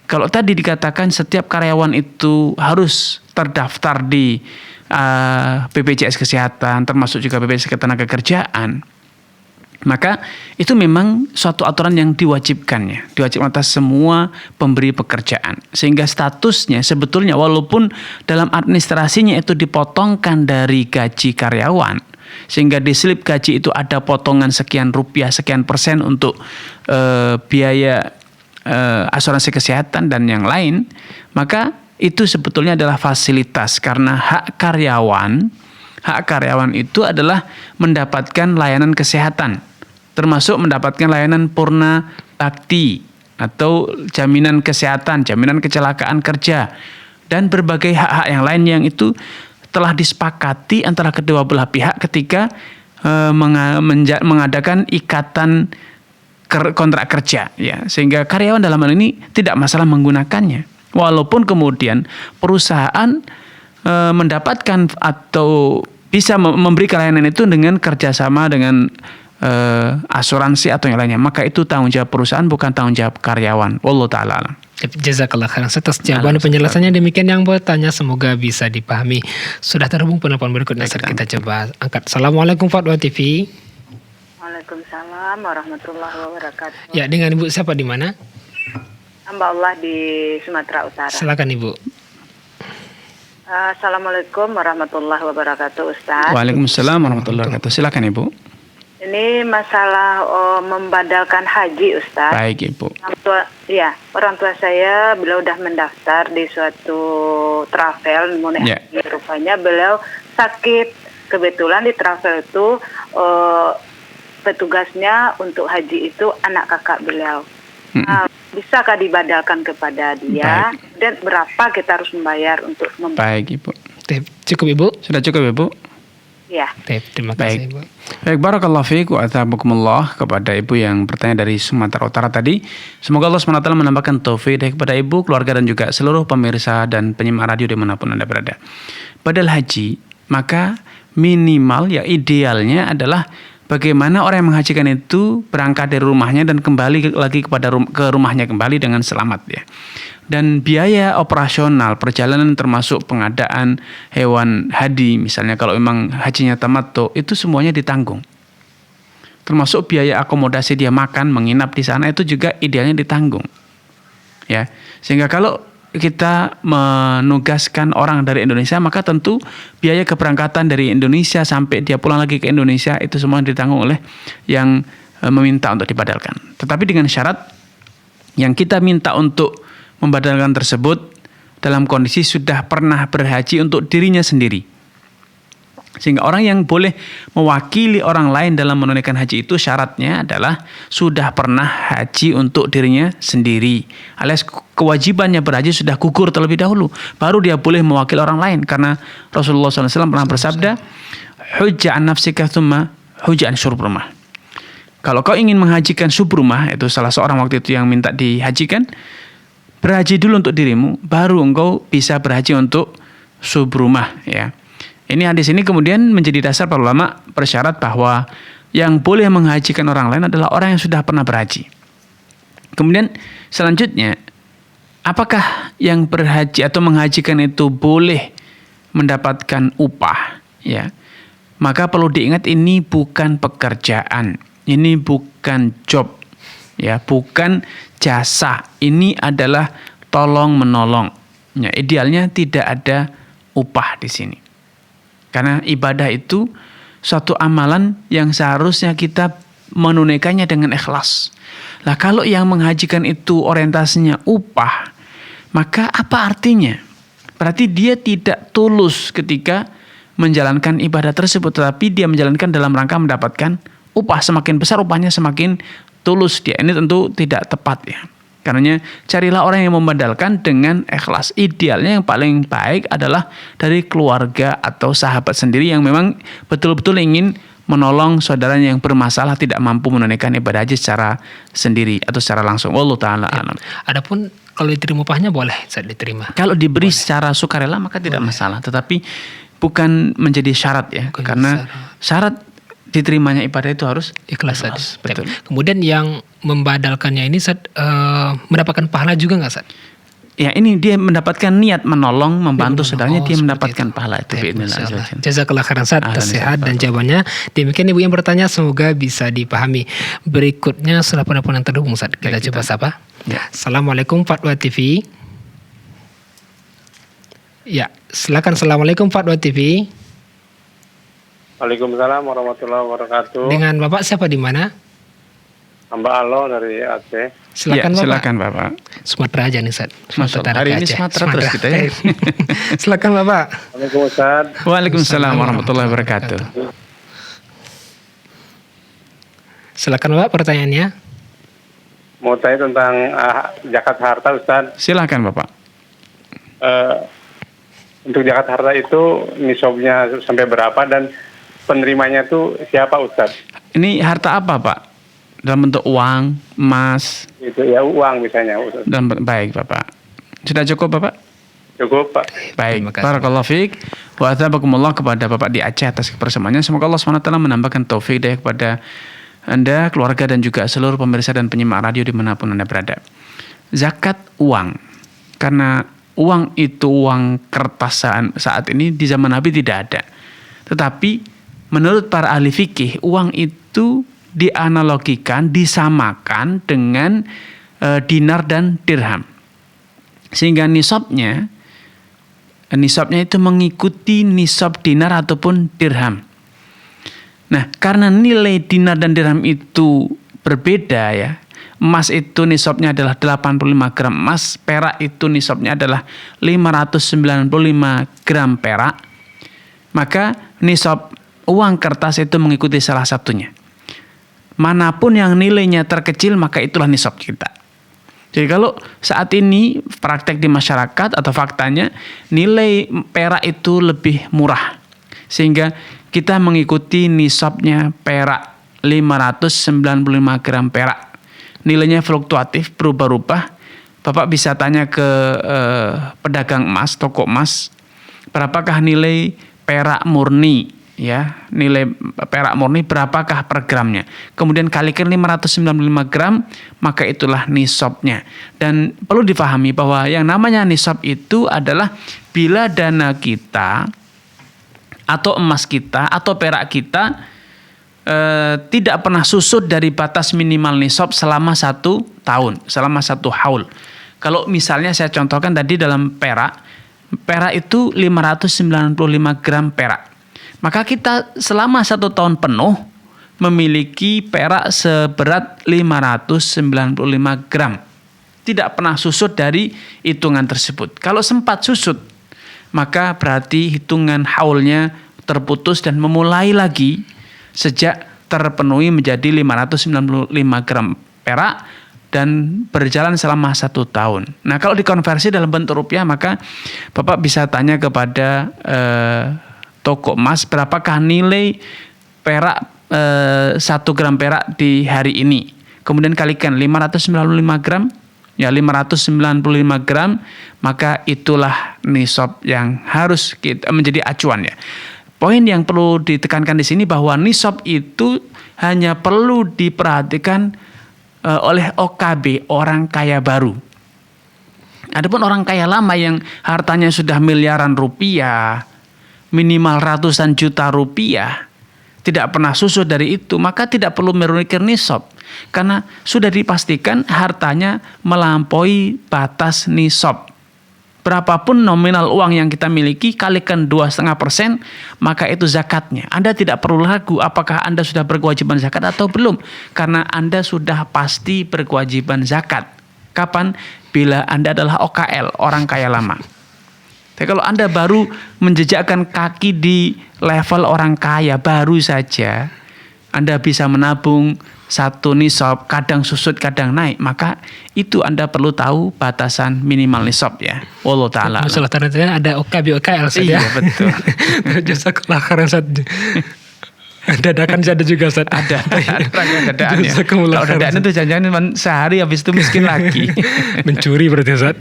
Kalau tadi dikatakan setiap karyawan itu harus terdaftar di BPJS Kesehatan, termasuk juga BPJS Ketenagakerjaan, maka itu memang suatu aturan yang diwajibkan atas semua pemberi pekerjaan, sehingga statusnya sebetulnya walaupun dalam administrasinya itu dipotongkan dari gaji karyawan, sehingga di slip gaji itu ada potongan sekian rupiah, sekian persen untuk biaya asuransi kesehatan dan yang lain, maka itu sebetulnya adalah fasilitas karena hak karyawan itu adalah mendapatkan layanan kesehatan, termasuk mendapatkan layanan purna bakti atau jaminan kesehatan, jaminan kecelakaan kerja, dan berbagai hak-hak yang lain yang itu telah disepakati antara kedua belah pihak ketika mengadakan ikatan kontrak kerja, ya, sehingga karyawan dalam hal ini tidak masalah menggunakannya, walaupun kemudian perusahaan mendapatkan atau bisa memberi layanan itu dengan kerjasama dengan asuransi atau yang lainnya, maka itu tanggung jawab perusahaan, bukan tanggung jawab karyawan. Wallahu ta'ala alam. Jazakallah khairan atas jawaban penjelasannya. Demikian yang bertanya, semoga bisa dipahami. Sudah terhubung penelpon berikutnya, kita coba angkat. Assalamualaikum Fatwa TV. Waalaikumsalam warahmatullahi wabarakatuh. Ya, dengan Ibu siapa di mana? Hamba Allah di Sumatera Utara. Silakan Ibu. Assalamualaikum warahmatullahi wabarakatuh, Ustaz. Waalaikumsalam warahmatullahi wabarakatuh. Silakan Ibu. Ini masalah membadalkan haji, Ustaz. Baik Ibu. Orang tua saya beliau udah mendaftar di suatu travel mau naik haji. Rupanya beliau sakit. Kebetulan di travel itu petugasnya untuk haji itu anak kakak beliau. Bisakah dibadalkan kepada dia? Baik. Dan berapa kita harus membayar untuk Baik Ibu. Cukup Ibu? Sudah cukup Ibu? Ya. Terima kasih Ibu. Baik, barakallahu fiik wa athabakumullah kepada Ibu yang bertanya dari Sumatera Utara tadi. Semoga Allah SWT menambahkan taufik kepada Ibu, keluarga dan juga seluruh pemirsa dan penyimak radio dimanapun Anda berada. Badal haji, maka minimal ya idealnya adalah bagaimana orang yang menghajikan itu berangkat dari rumahnya dan kembali lagi ke rumahnya kembali dengan selamat ya. Dan biaya operasional perjalanan termasuk pengadaan hewan hadi, misalnya kalau memang hajinya tamattu, itu semuanya ditanggung. Termasuk biaya akomodasi dia makan, menginap di sana itu juga idealnya ditanggung. Ya. Sehingga kalau kita menugaskan orang dari Indonesia, maka tentu biaya keberangkatan dari Indonesia sampai dia pulang lagi ke Indonesia itu semua ditanggung oleh yang meminta untuk dibadalkan. Tetapi dengan syarat yang kita minta untuk membadalkan tersebut dalam kondisi sudah pernah berhaji untuk dirinya sendiri. Sehingga orang yang boleh mewakili orang lain dalam menunaikan haji itu syaratnya adalah sudah pernah haji untuk dirinya sendiri. Alias kewajibannya berhaji sudah gugur terlebih dahulu. Baru dia boleh mewakili orang lain. Karena Rasulullah SAW pernah bersabda, hujja an nafsika thumma hujja an syubrumah. Kalau kau ingin menghajikan syubrumah, itu salah seorang waktu itu yang minta dihajikan, berhaji dulu untuk dirimu, baru engkau bisa berhaji untuk syubrumah, ya. Ini hadis ini kemudian menjadi dasar para ulama bersyarat bahwa yang boleh menghajikan orang lain adalah orang yang sudah pernah berhaji. Kemudian selanjutnya, apakah yang berhaji atau menghajikan itu boleh mendapatkan upah? Ya, maka perlu diingat ini bukan pekerjaan, ini bukan job, ya, bukan jasa. Ini adalah tolong menolong. Ya, idealnya tidak ada upah di sini. Karena ibadah itu suatu amalan yang seharusnya kita menunaikannya dengan ikhlas. Lah kalau yang menghajikan itu orientasinya upah, maka apa artinya? Berarti dia tidak tulus ketika menjalankan ibadah tersebut, tetapi dia menjalankan dalam rangka mendapatkan upah. Semakin besar upahnya semakin tulus dia. Ini tentu tidak tepat, ya. Karena carilah orang yang membadalkan dengan ikhlas. Idealnya yang paling baik adalah dari keluarga atau sahabat sendiri yang memang betul-betul ingin menolong saudaranya yang bermasalah, tidak mampu menunaikan ibadah haji secara sendiri atau secara langsung. Wallahu taala alam. Adapun kalau diterima upahnya boleh saat diterima. Kalau diberi secara sukarela maka tidak masalah, tetapi bukan menjadi syarat, ya. Bukan karena syarat diterimanya ibadah itu harus ikhlas. betul. Kemudian yang membadalkannya ini mendapatkan pahala juga nggak, Ustaz? Ya, ini dia mendapatkan niat menolong, membantu saudaranya, dia mendapatkan pahala itu. Jazakallah khairan, Ustaz, atas sehat dan jawabannya. Demikian Ibu yang bertanya, semoga bisa dipahami. Berikutnya setelah penelpon yang terhubung, Ustaz, kita coba sapa. Ya. Assalamualaikum Fatwa TV. Ya, silakan. Assalamualaikum Fatwa TV. Waalaikumsalam warahmatullahi wabarakatuh. Dengan Bapak siapa di mana? Hamba Allah dari Aceh. Silakan, Ya, Bapak. silakan Bapak. Sumatera aja nih, Ustaz. Masya Allah, hari ini Sumatera terus kita, ya. Silakan Bapak. Waalaikumsalam. Waalaikumsalam warahmatullahi wabarakatuh. Silakan Bapak pertanyaannya. Mau tanya tentang zakat harta, Ustaz. Silakan Bapak. Untuk zakat harta itu nisabnya sampai berapa dan penerimanya tuh siapa, Ustaz? Ini harta apa, Pak? Dalam bentuk uang, emas? Itu ya uang misalnya, Ustaz. Baik, Bapak. Sudah cukup, Bapak? Cukup, Pak. Baik, barakallahu fiik. Wa athabakumullah kepada Bapak di Aceh atas kebersamaannya. Semoga Allah SWT menambahkan taufik daya kepada Anda, keluarga, dan juga seluruh pemirsa dan penyimak radio dimanapun Anda berada. Zakat uang. Karena uang itu, uang kertas saat ini di zaman Nabi tidak ada. Tetapi menurut para ahli fikih, uang itu dianalogikan, disamakan dengan dinar dan dirham. Sehingga nisabnya itu mengikuti nisab dinar ataupun dirham. Nah, karena nilai dinar dan dirham itu berbeda, ya. Emas itu nisabnya adalah 85 gram emas, perak itu nisabnya adalah 595 gram perak. Maka nisab uang kertas itu mengikuti salah satunya. Manapun yang nilainya terkecil, maka itulah nisab kita. Jadi kalau saat ini praktek di masyarakat atau faktanya nilai perak itu lebih murah, sehingga kita mengikuti nisabnya perak 595 gram perak. Nilainya fluktuatif, berubah-ubah. Bapak bisa tanya ke pedagang emas, toko emas, berapakah nilai perak murni, ya, nilai perak murni berapakah per gramnya. Kemudian kalikan 595 gram, maka itulah nisabnya. Dan perlu difahami bahwa yang namanya nisab itu adalah bila dana kita atau emas kita atau perak kita tidak pernah susut dari batas minimal nisab selama 1 tahun, selama 1 haul. Kalau misalnya saya contohkan tadi dalam perak itu 595 gram perak. Maka kita selama 1 tahun penuh memiliki perak seberat 595 gram. tidak pernah susut dari hitungan tersebut. Kalau sempat susut, maka berarti hitungan haulnya terputus dan memulai lagi sejak terpenuhi menjadi 595 gram perak dan berjalan selama 1 tahun. Nah, kalau dikonversi dalam bentuk rupiah, maka Bapak bisa tanya kepada toko emas berapakah nilai perak 1 gram perak di hari ini. Kemudian kalikan 595 gram, ya 595 gram, maka itulah nisab yang harus kita menjadi acuan ya. Poin yang perlu ditekankan di sini bahwa nisab itu hanya perlu diperhatikan oleh OKB, orang kaya baru. Adapun orang kaya lama yang hartanya sudah miliaran rupiah, minimal ratusan juta rupiah, tidak pernah susut dari itu, maka tidak perlu menurunkan nisab. Karena sudah dipastikan hartanya melampaui batas nisab. Berapapun nominal uang yang kita miliki, kalikan 2,5%, maka itu zakatnya. Anda tidak perlu ragu apakah Anda sudah berkewajiban zakat atau belum. Karena Anda sudah pasti berkewajiban zakat. Kapan? Bila Anda adalah OKL, orang kaya lama. Tapi kalau Anda baru menjejakkan kaki di level orang kaya, baru saja Anda bisa menabung 1 nisab, kadang susut, kadang naik, maka itu Anda perlu tahu batasan minimal nisab ya. Wallahu ta'ala. Masalah ternyata ada OKB OKL saja. Iya betul. Jazakallah khairan Ustaz. Dadakan ada juga Ustaz. Ada dadaan ya. Jazakumullah Kalau khairan, dadaan itu jangan-jangan sehari habis itu miskin lagi. Mencuri berarti Ustaz.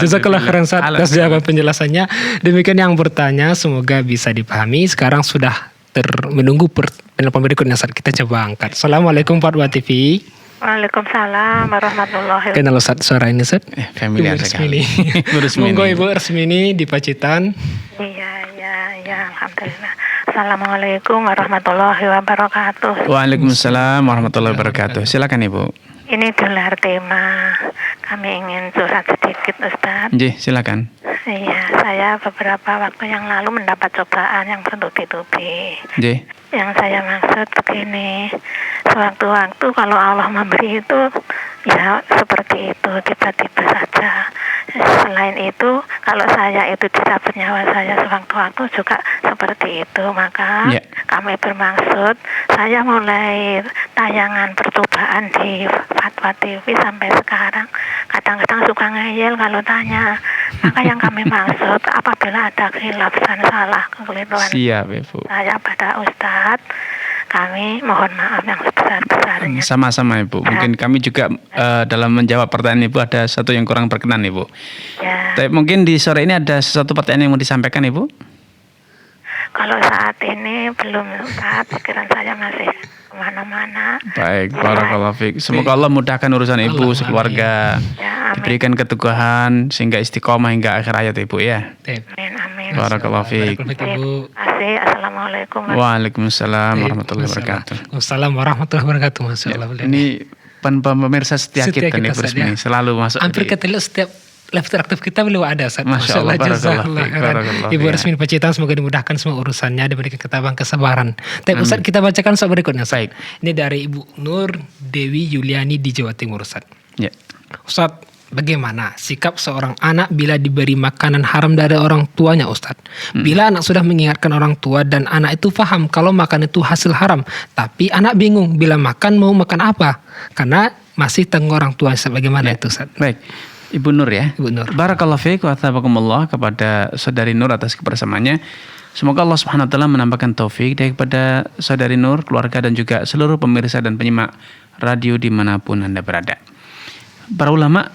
Jazakallah khairan Ustaz atas jawaban penjelasannya. Demikian yang bertanya, semoga bisa dipahami. Sekarang sudah menunggu penelpon berikutnya Ustaz. Kita coba angkat. Assalamualaikum Pak Dua TV. Waalaikumsalam warahmatullahi wabarakatuh. Kenal Ustaz suara ini Ustaz? Familiar Ibu sekali. Resmini. Monggo Ibu Resmini di Pacitan. Iya, alhamdulillah. Assalamualaikum warahmatullahi wabarakatuh. Waalaikumsalam warahmatullahi wabarakatuh. Silakan Ibu. Ini gelar tema. Kami ingin curhat sedikit Ustaz. Nggih, silakan. Iya, saya beberapa waktu yang lalu mendapat cobaan yang bertubi-tubi. Nggih. Yang saya maksud begini, sewaktu-waktu kalau Allah memberi itu, ya seperti itu, tiba-tiba saja. Selain itu, kalau saya itu dicabut nyawa saya sewaktu-waktu juga seperti itu. Maka kami bermaksud, saya mulai tayangan percobaan di Fatwa TV sampai sekarang. Kadang-kadang suka ngeyel kalau tanya. Maka yang kami maksud, apabila ada khilaf dan salah kekeliruan saya pada Ustadz, kami mohon maaf yang sebesar-besarnya. Sama-sama Ibu. Mungkin kami juga dalam menjawab pertanyaan Ibu ada satu yang kurang berkenan Ibu. Ya. Tapi mungkin di sore ini ada sesuatu pertanyaan yang mau disampaikan Ibu? Kalau saat ini belum, Ustaz, pikiran saya masih kemana-mana. Baik, barakallahu fiik. Semoga Allah mudahkan urusan Ibu sekeluarga. Ya, diberikan keteguhan sehingga istiqomah hingga akhir hayat Ibu ya. Amin. Barakallahu fiik. Terima kasih. Assalamualaikum. Waalaikumsalam warahmatullahi wabarakatuh. Waalaikumsalam warahmatullahi wabarakatuh. Masya Allah. Ini pemirsa setia kita nih ya. selalu masuk. Hampir ketemu setiap live interaktif kita beliau ada. Masya Allah. Barakallah. Ibu Resmini Pacitan, semoga dimudahkan semua urusannya, diberikan ketabahan kesabaran. Tapi Ustaz, kita bacakan soal berikutnya. Baik. Ini dari Ibu Nur Dewi Yuliani di Jawa Timur Ustaz. Ya. Ustaz, bagaimana sikap seorang anak bila diberi makanan haram dari orang tuanya Ustaz? Bila anak sudah mengingatkan orang tua dan anak itu paham kalau makan itu hasil haram, tapi anak bingung bila makan mau makan apa? Karena masih tanggung orang tua. Bagaimana itu Ustaz? Baik. Ibu Nur ya. Ibu Nur. Barakallahu fiik wa tabakumullah kepada saudari Nur atas kebersamaannya. Semoga Allah Subhanahu wa taala menambahkan taufik daripada saudari Nur, keluarga dan juga seluruh pemirsa dan penyimak radio dimanapun Anda berada. Para ulama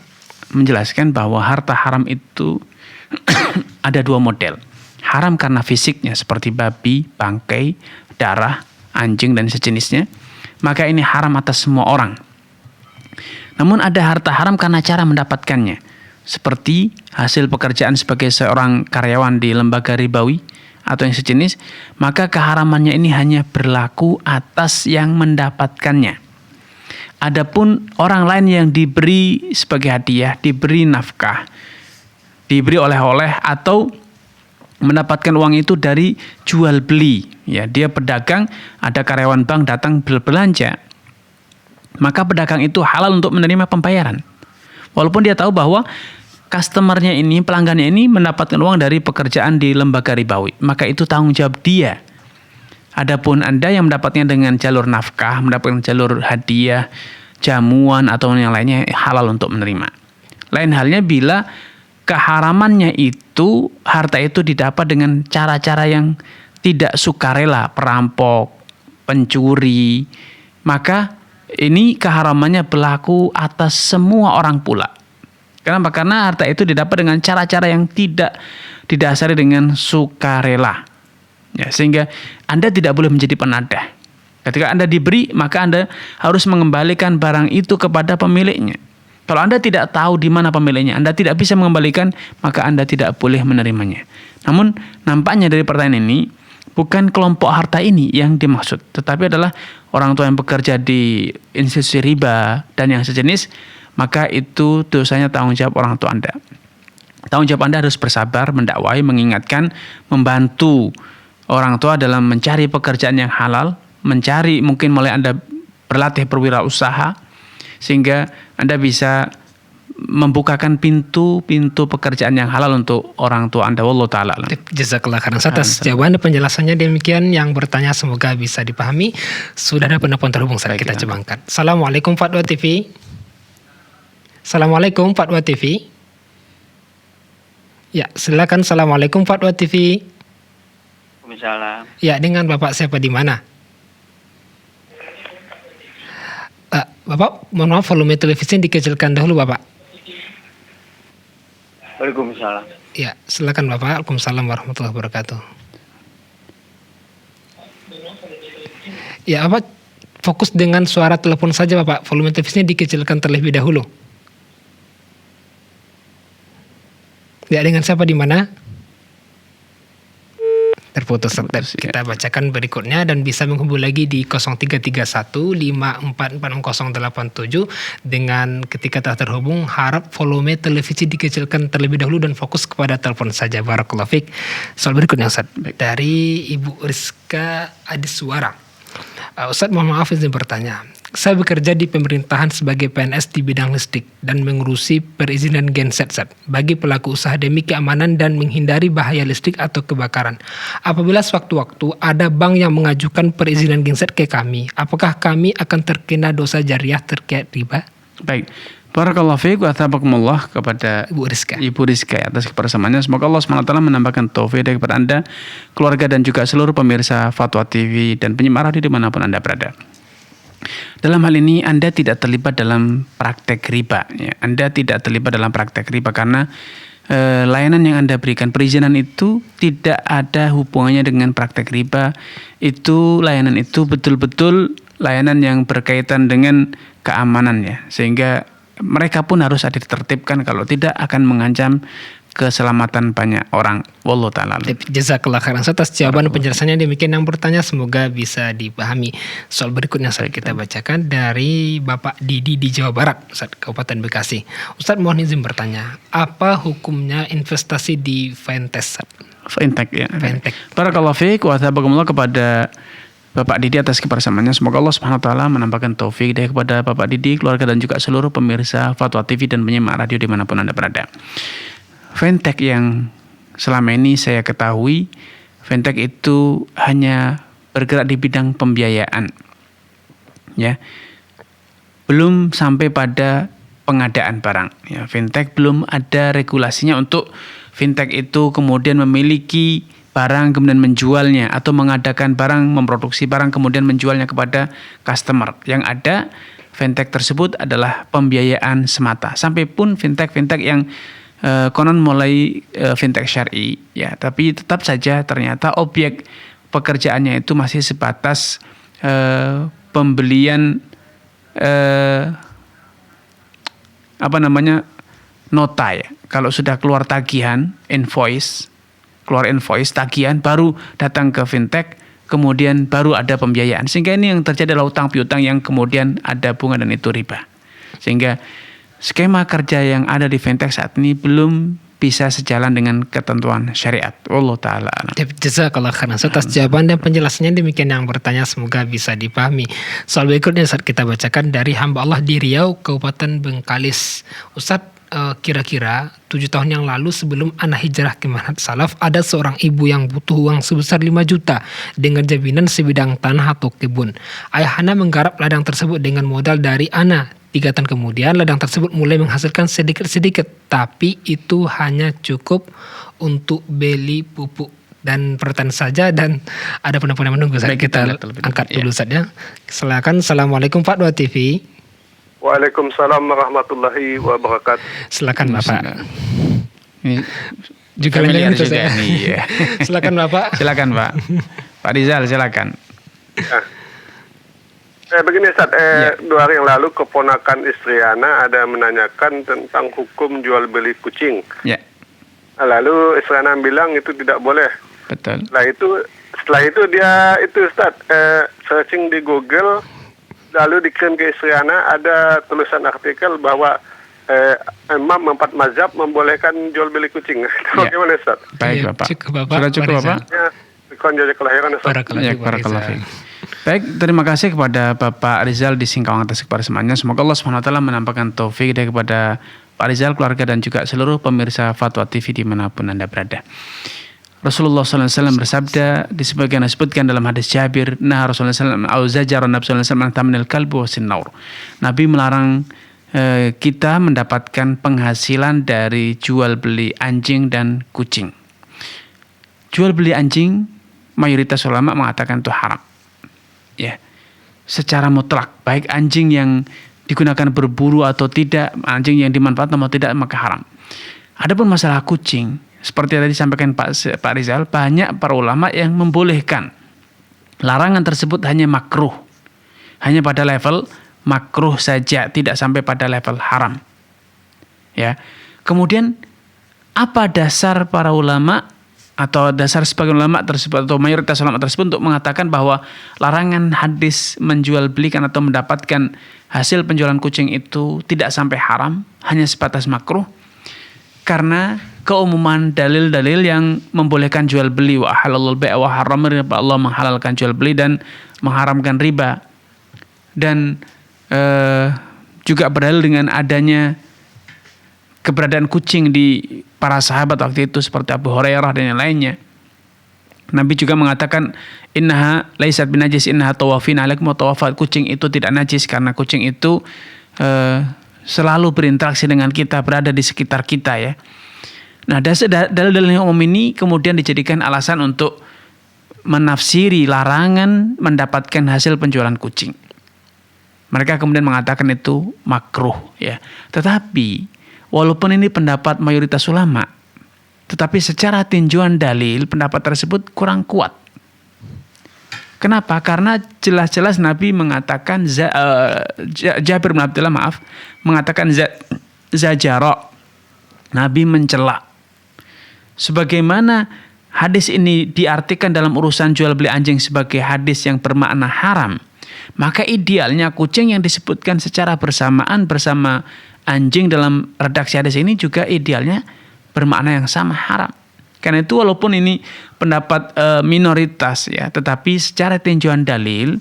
menjelaskan bahwa harta haram itu ada 2 model. Haram karena fisiknya seperti babi, bangkai, darah, anjing dan sejenisnya. Maka ini haram atas semua orang. Namun ada harta haram karena cara mendapatkannya. Seperti hasil pekerjaan sebagai seorang karyawan di lembaga ribawi atau yang sejenis. Maka keharamannya ini hanya berlaku atas yang mendapatkannya. Adapun orang lain yang diberi sebagai hadiah, diberi nafkah, diberi oleh-oleh atau mendapatkan uang itu dari jual beli. Ya, dia pedagang, ada karyawan bank datang berbelanja. Maka pedagang itu halal untuk menerima pembayaran. Walaupun dia tahu bahwa customernya ini, pelanggannya ini mendapatkan uang dari pekerjaan di lembaga ribawi, maka itu tanggung jawab dia. Adapun Anda yang mendapatnya dengan jalur nafkah, mendapatkan jalur hadiah, jamuan atau yang lainnya, halal untuk menerima. Lain halnya bila keharamannya itu, harta itu didapat dengan cara-cara yang tidak sukarela, perampok, pencuri, maka ini keharamannya berlaku atas semua orang pula. Kenapa? Karena harta itu didapat dengan cara-cara yang tidak didasari dengan sukarela. Ya, sehingga Anda tidak boleh menjadi penadah. Ketika Anda diberi, maka Anda harus mengembalikan barang itu kepada pemiliknya. Kalau Anda tidak tahu di mana pemiliknya, Anda tidak bisa mengembalikan, maka Anda tidak boleh menerimanya. Namun, nampaknya dari pertanyaan ini, bukan kelompok harta ini yang dimaksud, tetapi adalah orang tua yang bekerja di institusi riba dan yang sejenis, maka itu dosanya tanggung jawab orang tua Anda. Tanggung jawab Anda harus bersabar, mendakwai, mengingatkan, membantu orang tua dalam mencari pekerjaan yang halal, mencari mungkin mulai Anda berlatih berwirausaha, sehingga Anda bisa membukakan pintu-pintu pekerjaan yang halal untuk orang tua Anda. Wallahu ta'ala. Jazakallah khairan atas jawaban dan penjelasannya. Demikian yang bertanya semoga bisa dipahami. Sudah ada penelpon terhubung, saya kita coba angkat. Assalamualaikum Fatwa TV. Assalamualaikum Fatwa TV. Ya, silakan. Assalamualaikum Fatwa TV. Waalaikumsalam. Ya, dengan Bapak siapa di mana? Bapak, mohon maaf volume televisi dikecilkan dahulu, Bapak. Waalaikumsalam. Ya, silakan Bapak. Waalaikumsalam warahmatullahi wabarakatuh. Ya, apa fokus dengan suara telepon saja, Bapak. Volume televisinya dikecilkan terlebih dahulu. Ya, dengan siapa di mana? Terputus. Kita bacakan berikutnya dan bisa menghubungi lagi di 0331544087 dengan ketika telah terhubung harap volume televisi dikecilkan terlebih dahulu dan fokus kepada telepon saja. Barakallahu fiik. Soal berikutnya Ustaz dari Ibu Rizka Adiswara. Ustaz, mohon maaf izin bertanya. Saya bekerja di pemerintahan sebagai PNS di bidang listrik dan mengurusi perizinan genset bagi pelaku usaha demi keamanan dan menghindari bahaya listrik atau kebakaran. Apabila sewaktu-waktu ada bank yang mengajukan perizinan genset ke kami, apakah kami akan terkena dosa jariah terkait riba? Baik. Barakallahu fiik wa tabakumullah kepada Ibu Rizka atas kebersamaannya. Semoga Allah SWT menambahkan taufik kepada Anda, keluarga dan juga seluruh pemirsa Fatwa TV dan penyimak radio dimanapun Anda berada. Dalam hal ini Anda tidak terlibat dalam praktek riba. Ya. Anda tidak terlibat dalam praktek riba karena layanan yang Anda berikan, perizinan itu tidak ada hubungannya dengan praktek riba. Itu layanan itu betul-betul layanan yang berkaitan dengan keamanan ya. Sehingga mereka pun harus ditertibkan, kalau tidak akan mengancam keselamatan banyak orang. Wallahu ta'ala. Jazakallah khairan atas jawaban penjelasannya. Demikian yang bertanya semoga bisa dipahami. Soal berikutnya kita bacakan dari Bapak Didi di Jawa Barat, Ustaz, Kabupaten Bekasi. Ustaz, mohon izin bertanya, apa hukumnya investasi di Fintech? Fintech ya. Fintech. Barakallahu fiik wa tabakumullah kepada Bapak Didi atas kebersamaannya. Semoga Allah Subhanahu wa taala menambahkan taufik kepada Bapak Didi, keluarga dan juga seluruh pemirsa Fatwa TV dan penyimak radio dimanapun Anda berada. Fintech yang selama ini saya ketahui, fintech itu hanya bergerak di bidang pembiayaan, ya, belum sampai pada pengadaan barang. Ya, fintech belum ada regulasinya untuk fintech itu kemudian memiliki barang kemudian menjualnya atau mengadakan barang, memproduksi barang kemudian menjualnya kepada customer. Yang ada fintech tersebut adalah pembiayaan semata. Sampai pun fintech yang konon mulai fintech syar'i ya, tapi tetap saja ternyata objek pekerjaannya itu masih sebatas pembelian nota ya. Kalau sudah keluar tagihan, keluar invoice tagihan, baru datang ke fintech, kemudian baru ada pembiayaan. Sehingga ini yang terjadi adalah utang piutang yang kemudian ada bunga dan itu riba. Sehingga skema kerja yang ada di fintech saat ini belum bisa sejalan dengan ketentuan syariat. Allah Ta'ala alam. Jazakallah khairan atas jawaban dan penjelasannya. Demikian yang bertanya, semoga bisa dipahami. Soal berikutnya saat kita bacakan dari hamba Allah di Riau, Kabupaten Bengkalis. Ustadz, kira-kira 7 tahun yang lalu sebelum ana hijrah ke Manhaj Salaf, ada seorang ibu yang butuh uang sebesar 5 juta dengan jaminan sebidang tanah atau kebun. Ayah ana menggarap ladang tersebut dengan modal dari ana. 3 tahun kemudian ladang tersebut mulai menghasilkan sedikit-sedikit, tapi itu hanya cukup untuk beli pupuk dan pertanian saja, dan ada penelpon yang menunggu. Kita angkat dulu saja. Silakan. Assalamualaikum Pak Dua TV. Waalaikumsalam warahmatullahi wabarakatuh. Silakan Bapak. Ini Juga familiar itu juga saya. nih. Ya. Silakan Bapak. Silakan Pak. Pak Rizal, silakan. Begini Ustaz, 2 hari yang lalu keponakan istri Ana ada menanyakan tentang hukum jual beli kucing. Ya. Lalu istri Ana bilang itu tidak boleh. Betul. Setelah itu dia Ustaz searching di Google, lalu dikirim ke istri Ana ada tulisan artikel bahwa Imam 4 mazhab membolehkan jual beli kucing. Bagaimana Ustaz? Baik Bapak. Sudah cukup Bapak? Ya, kelahiran Ustaz. Barakallahu fiik. Baik, terima kasih kepada Bapak Rizal di Singkawang atas kebersamaan. Semoga Allah SWT menampakkan taufik dari kepada Pak Rizal, keluarga, dan juga seluruh pemirsa Fatwa TV dimanapun Anda berada. Rasulullah SAW bersabda, disebutkan dalam hadis Jabir, nah Rasulullah SAW Nabi melarang kita mendapatkan penghasilan dari jual beli anjing dan kucing. Jual beli anjing, mayoritas ulama mengatakan itu haram. Ya, secara mutlak, baik anjing yang digunakan berburu atau tidak, anjing yang dimanfaatkan atau tidak, maka haram. Adapun masalah kucing, seperti yang tadi disampaikan Pak Rizal, banyak para ulama yang membolehkan. Larangan tersebut hanya makruh, hanya pada level makruh saja, tidak sampai pada level haram. Ya, kemudian apa dasar para ulama atau dasar sebagian ulama tersebut atau mayoritas ulama tersebut untuk mengatakan bahwa larangan hadis menjual belikan atau mendapatkan hasil penjualan kucing itu tidak sampai haram, hanya sebatas makruh? Karena keumuman dalil-dalil yang membolehkan jual beli, wa halalul bai' wa harrama riba, Allah menghalalkan jual beli dan mengharamkan riba, dan juga berdalil dengan adanya keberadaan kucing di para sahabat waktu itu seperti Abu Hurairah dan yang lainnya. Nabi juga mengatakan innaha laisat binajis innaha tawafin alaikum wa tawafat. Kucing itu tidak najis karena kucing itu selalu berinteraksi dengan kita, berada di sekitar kita ya. Nah, dalil-dalil yang umum ini kemudian dijadikan alasan untuk menafsiri larangan mendapatkan hasil penjualan kucing. Mereka kemudian mengatakan itu makruh ya. Tetapi walaupun ini pendapat mayoritas ulama, tetapi secara tinjauan dalil pendapat tersebut kurang kuat. Kenapa? Karena jelas-jelas Nabi mengatakan Jabir bin Abdullah mengatakan zajara. Nabi mencela. Sebagaimana hadis ini diartikan dalam urusan jual beli anjing sebagai hadis yang bermakna haram, maka idealnya kucing yang disebutkan secara bersamaan bersama anjing dalam redaksi hadis ini juga idealnya bermakna yang sama, haram. Karena itu walaupun ini pendapat minoritas ya, tetapi secara tinjauan dalil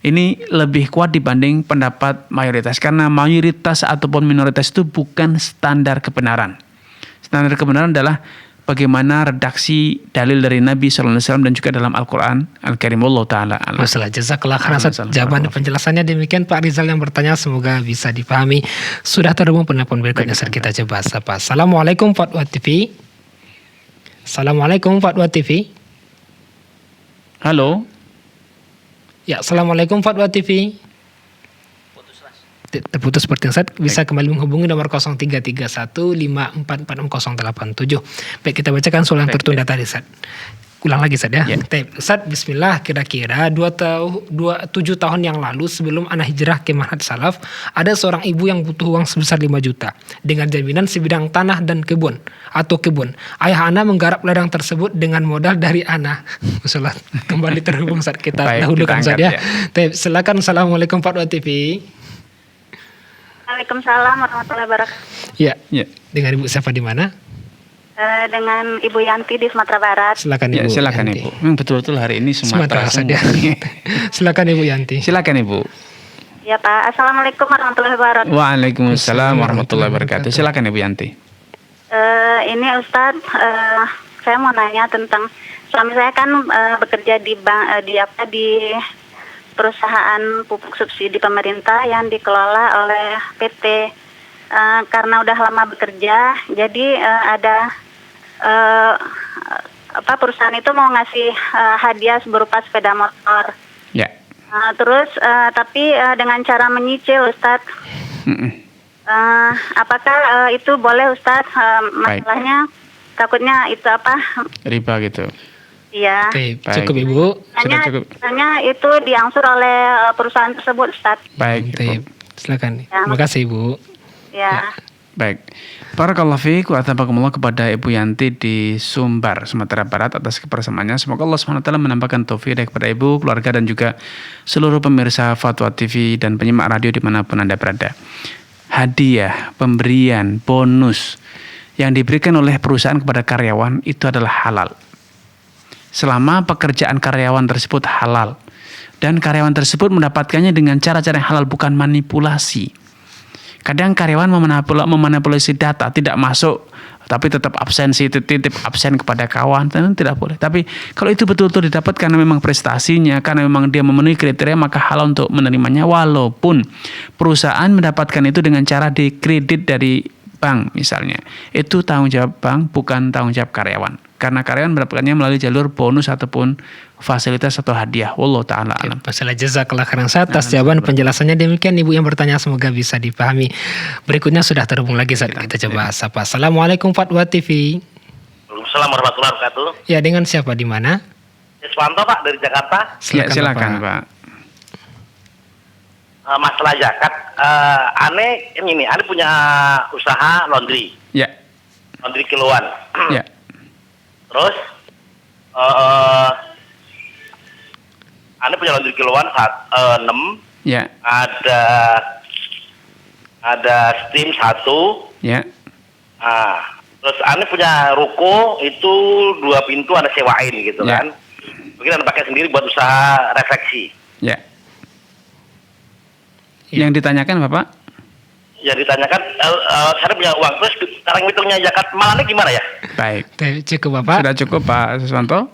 ini lebih kuat dibanding pendapat mayoritas. Karena mayoritas ataupun minoritas itu bukan standar kebenaran. Standar kebenaran adalah bagaimana redaksi dalil dari Nabi SAW dan juga dalam Al-Quran Al-Karim. Allah Ta'ala Masalah jazakallah khairan. Jawaban dan penjelasannya demikian Pak Rizal yang bertanya, semoga bisa dipahami. Sudah terhubung penelpon berikutnya, kita coba sapa. Assalamualaikum Fatwa TV. Assalamualaikum Fatwa TV. Halo. Ya, Assalamualaikum Fatwa TV. Terputus seperti yang bisa kembali menghubungi nomor 0331544087. Baik, kita bacakan soal yang tertunda tadi, Ustaz. Ulang lagi, Ustaz ya. Ustaz, bismillah, kira-kira 7 tahun yang lalu sebelum ana hijrah ke Manhaj Salaf, ada seorang ibu yang butuh uang sebesar 5 juta dengan jaminan sebidang tanah dan kebun. Ayah ana menggarap ladang tersebut dengan modal dari ana. Masalah kembali terhubung, Ustaz. Kita dahulukan, Ustaz ya. Silakan. Assalamualaikum Fatwa TV. Waalaikumsalam warahmatullahi wabarakatuh. Ya. Dengan Ibu siapa di mana? dengan Ibu Yanti di Sumatera Barat. Silakan Ibu. Ya, silakan Yanti. Ibu. Betul-betul hari ini Sumatera saja. semua. Silakan Ibu Yanti. Silakan Ibu. Ya Pak, Assalamualaikum warahmatullahi wabarakatuh. Waalaikumsalam warahmatullahi wabarakatuh. Silakan Ibu Yanti. Ini Ustadz, saya mau nanya tentang suami saya kan bekerja di bank, di perusahaan pupuk subsidi pemerintah yang dikelola oleh PT. Karena udah lama bekerja, jadi ada perusahaan itu mau ngasih hadiah berupa sepeda motor. Ya. Terus tapi dengan cara menyicil, Ustadz. Apakah itu boleh, Ustadz? Masalahnya takutnya itu riba gitu. Iya. Cukup Ibu. Tanya itu diangsur oleh perusahaan tersebut, Ustadz. Baik. Silakan. Terima kasih Ibu. Ya. Baik. Barakallahu fiik wa atabakumullah kepada Ibu Yanti di Sumbar, Sumatera Barat atas kebersamaannya. Semoga Allah SWT menambahkan taufik kepada Ibu, keluarga dan juga seluruh pemirsa Fatwa TV dan penyimak radio dimanapun Anda berada. Hadiah, pemberian, bonus yang diberikan oleh perusahaan kepada karyawan itu adalah halal. Selama pekerjaan karyawan tersebut halal dan karyawan tersebut mendapatkannya dengan cara-cara yang halal, bukan manipulasi. Kadang karyawan memanipulasi data, tidak masuk tapi tetap absensi, titip absen kepada kawan, tidak boleh. Tapi kalau itu betul-betul didapat karena memang prestasinya, karena memang dia memenuhi kriteria, maka halal untuk menerimanya, walaupun perusahaan mendapatkan itu dengan cara dikredit dari bank misalnya. Itu tanggung jawab bank, bukan tanggung jawab karyawan. Karena karyawan mendapatkannya melalui jalur bonus ataupun fasilitas atau hadiah. Wallahu ta'ala alam. Masalah jazakallah khairan atas jawaban penjelasannya. Demikian Ibu yang bertanya, semoga bisa dipahami. Berikutnya sudah terhubung lagi saat kita coba sapa. Assalamualaikum Fatwa TV. Waalaikumsalam warahmatullahi wabarakatuh. Ya, dengan siapa di mana? Iswanto Pak dari Jakarta. Silakan Pak. Masalah zakat, aneh punya usaha laundry. Ya. Laundry kiloan. Ya. Terus aneh punya laundry kiloan 6. Ya. Ada steam 1. Ya. Terus aneh punya ruko itu 2 pintu, ada sewain gitu kan. Mungkin aneh pakai sendiri buat usaha refleksi. Ya. Yang ditanyakan Bapak? Yang ditanyakan, saya punya uang, terus cara ngitungnya zakat malnya gimana ya? Baik. Cukup Bapak? Sudah cukup Pak Siswanto?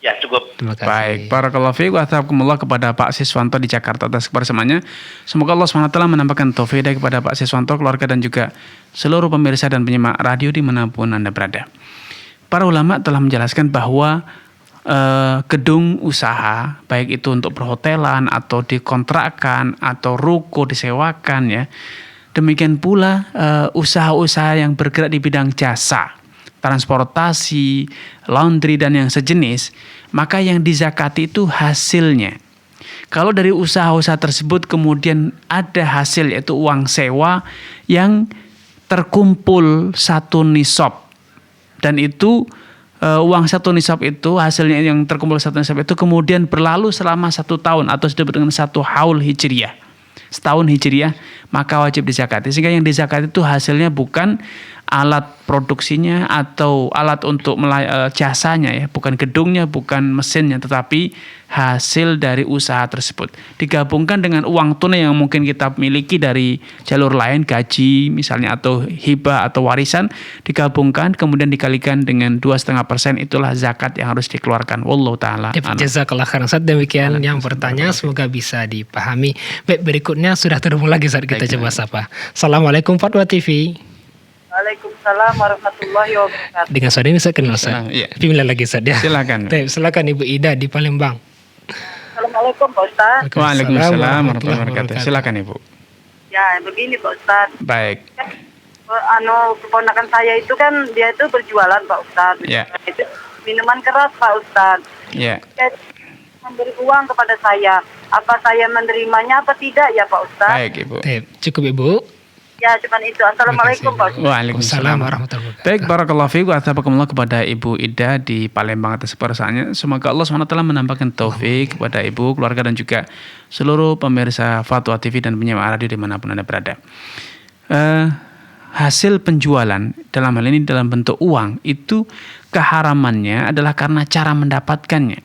Ya cukup. Terima kasih. Baik. Barakallahu fiik wa atabakumullah kepada Pak Siswanto di Jakarta atas kebersamaannya. Semoga Allah SWT menambahkan taufik kepada Pak Siswanto, keluarga dan juga seluruh pemirsa dan penyimak radio dimanapun Anda berada. Para ulama telah menjelaskan bahwa gedung usaha, baik itu untuk perhotelan atau dikontrakkan atau ruko disewakan ya. Demikian pula usaha-usaha yang bergerak di bidang jasa, transportasi, laundry dan yang sejenis, maka yang dizakati itu hasilnya. Kalau dari usaha-usaha tersebut kemudian ada hasil yaitu uang sewa yang terkumpul 1 nisab, dan itu uang 1 nisab itu hasilnya yang terkumpul 1 nisab itu kemudian berlalu selama 1 tahun atau disebut dengan 1 haul hijriyah, setahun hijriyah, maka wajib dizakati. Sehingga yang dizakati itu hasilnya bukan alat produksinya atau alat untuk jasanya ya, bukan gedungnya, bukan mesinnya, tetapi hasil dari usaha tersebut digabungkan dengan uang tunai yang mungkin kita miliki dari jalur lain, gaji misalnya atau hibah atau warisan, digabungkan kemudian dikalikan dengan 2,5%, itulah zakat yang harus dikeluarkan. Wallahu ta'ala. Jazakallah khairan. Demikian yang bertanya, semoga bisa dipahami. Baik, berikutnya sudah terhubung lagi saat kita coba sapa. Assalamualaikum Fatwa TV. Waalaikumsalam warahmatullahi wabarakatuh. Dengan saudara ini saya kenal Ustaz. Bismillah lagi Ustaz ya. Silakan. Silakan Ibu Ida di Palembang. Assalamualaikum Pak Ustaz. Waalaikumsalam warahmatullahi wabarakatuh. Silakan Ibu. Ya begini Pak Ustaz. Baik. Keponakan saya itu kan dia itu berjualan Pak Ustaz. Ya. Itu minuman keras Pak Ustaz. Ya. Dia memberi uang kepada saya. Apa saya menerimanya apa tidak ya Pak Ustaz? Baik Ibu. Cukup Ibu. Ya, cuman itu. Assalamualaikum Pak. Waalaikumsalam warahmatullahi wabarakatuh. Baik, barakallahu fiikum wa atabakumullah kepada Ibu Ida di Palembang atas perasaannya. Semoga Allah SWT menambahkan taufik kepada Ibu, keluarga dan juga seluruh pemirsa Fatwa TV dan penyimak radio dimanapun Anda berada. hasil penjualan, dalam hal ini dalam bentuk uang, itu keharamannya adalah karena cara mendapatkannya.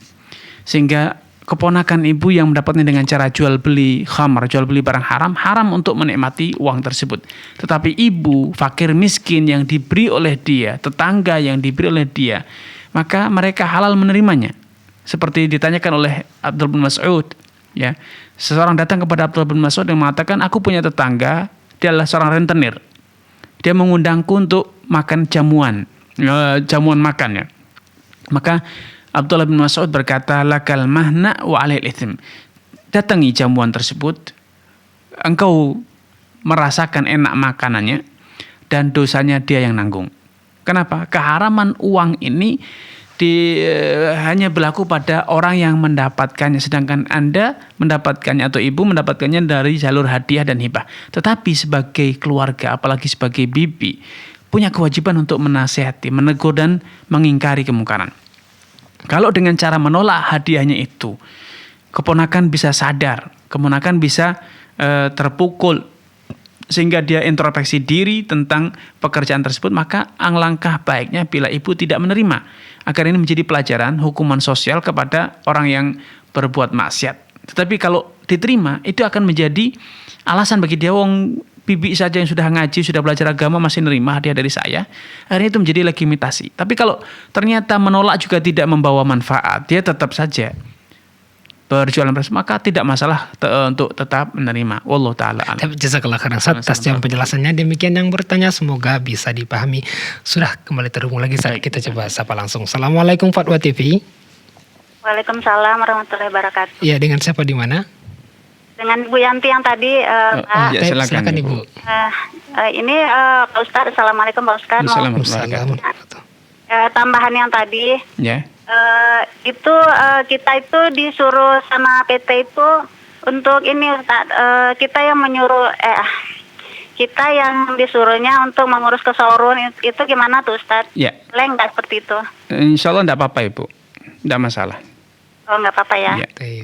Sehingga keponakan ibu yang mendapatnya dengan cara jual beli khamar, jual beli barang haram, haram untuk menikmati uang tersebut. Tetapi ibu fakir miskin yang diberi oleh dia, tetangga yang diberi oleh dia, maka mereka halal menerimanya. Seperti ditanyakan oleh Abdul bin Mas'ud, ya. Seseorang datang kepada Abdul bin Mas'ud yang mengatakan, aku punya tetangga, dia adalah seorang rentenir. Dia mengundangku untuk makan jamuan makan, ya. Maka Abdullah bin Mas'ud berkata, lakal mahna wa alail ithim. Datangi jamuan tersebut, engkau merasakan enak makanannya, dan dosanya dia yang nanggung. Kenapa? Keharaman uang ini hanya berlaku pada orang yang mendapatkannya, sedangkan Anda mendapatkannya atau ibu mendapatkannya dari jalur hadiah dan hibah. Tetapi sebagai keluarga, apalagi sebagai bibi, punya kewajiban untuk menasihati, menegur dan mengingkari kemungkaran. Kalau dengan cara menolak hadiahnya itu, keponakan bisa sadar, keponakan bisa terpukul, sehingga dia introspeksi diri tentang pekerjaan tersebut, maka alangkah baiknya bila ibu tidak menerima, agar ini menjadi pelajaran hukuman sosial kepada orang yang berbuat maksiat. Tetapi kalau diterima, itu akan menjadi alasan bagi dia, wong bibi saja yang sudah ngaji, sudah belajar agama masih nerima hadiah dari saya, akhirnya itu menjadi legitimasi. Tapi kalau ternyata menolak juga tidak membawa manfaat, dia tetap saja berjualan beras, maka tidak masalah untuk tetap menerima. Wallahu ta'ala alam. Jazakallah khairan Ustaz atas jam penjelasannya. Demikian yang bertanya, semoga bisa dipahami. Sudah kembali terhubung lagi, saat kita coba sapa langsung. Assalamualaikum Fatwa TV. Waalaikumsalam warahmatullahi wabarakatuh. Iya, dengan siapa di mana? Dengan Ibu Yanti yang tadi, Ya, silakan Ibu. Ini Pak Ustadz, Assalamualaikum Pak Ustadz. Assalamualaikum. Tambahan yang tadi, Ya. Itu kita itu disuruh sama PT itu untuk ini Ustadz, kita yang menyuruh, kita yang disuruhnya untuk mengurus ke showroom itu gimana tuh Ustadz? Ya. Boleh nggak seperti itu? Insya Allah tidak apa-apa Ibu, tidak masalah. Oh, nggak apa-apa ya.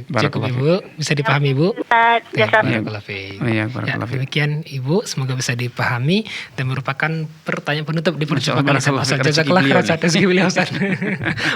Cukup Ibu, bisa dipahami Ibu. Demikian Ibu, semoga bisa dipahami dan merupakan pertanyaan penutup di perjumpaan Ustaz. Jazakallah khairan Ustaz.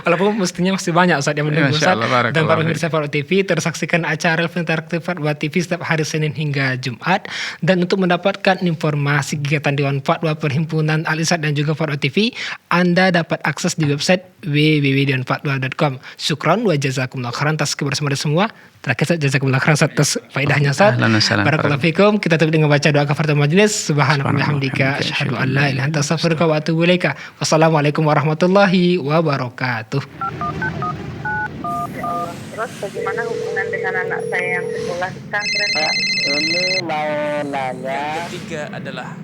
Walaupun mestinya masih banyak Ustaz yang menunggu Ustaz. Dan para pemirsa Fatwa TV, tersaksikan acara Relevant Interaktif Fatwa TV setiap hari Senin hingga Jumat. Dan untuk mendapatkan informasi kegiatan Dewan Fatwa Perhimpunan Al-Irsad dan juga Fatwa TV, Anda dapat akses di website www.dewanfatwa.com. Syukran wa jazakumullah khairan atas kebersamaan semua. Terakhir jazakumullah khairan atas faedahnya Ustaz. Barakallahu fikum. Kita tutup dengan baca doa kafaratul majlis. Subhanaka wa bihamdika asyhadu an la ilaha illa anta astaghfiruka wa atubu ilaika. Wassalamualaikum warahmatullahi wabarakatuh. Terus bagaimana hubungan dengan anak saya yang sekolah pesantren? Ini mau nanya. Ketiga adalah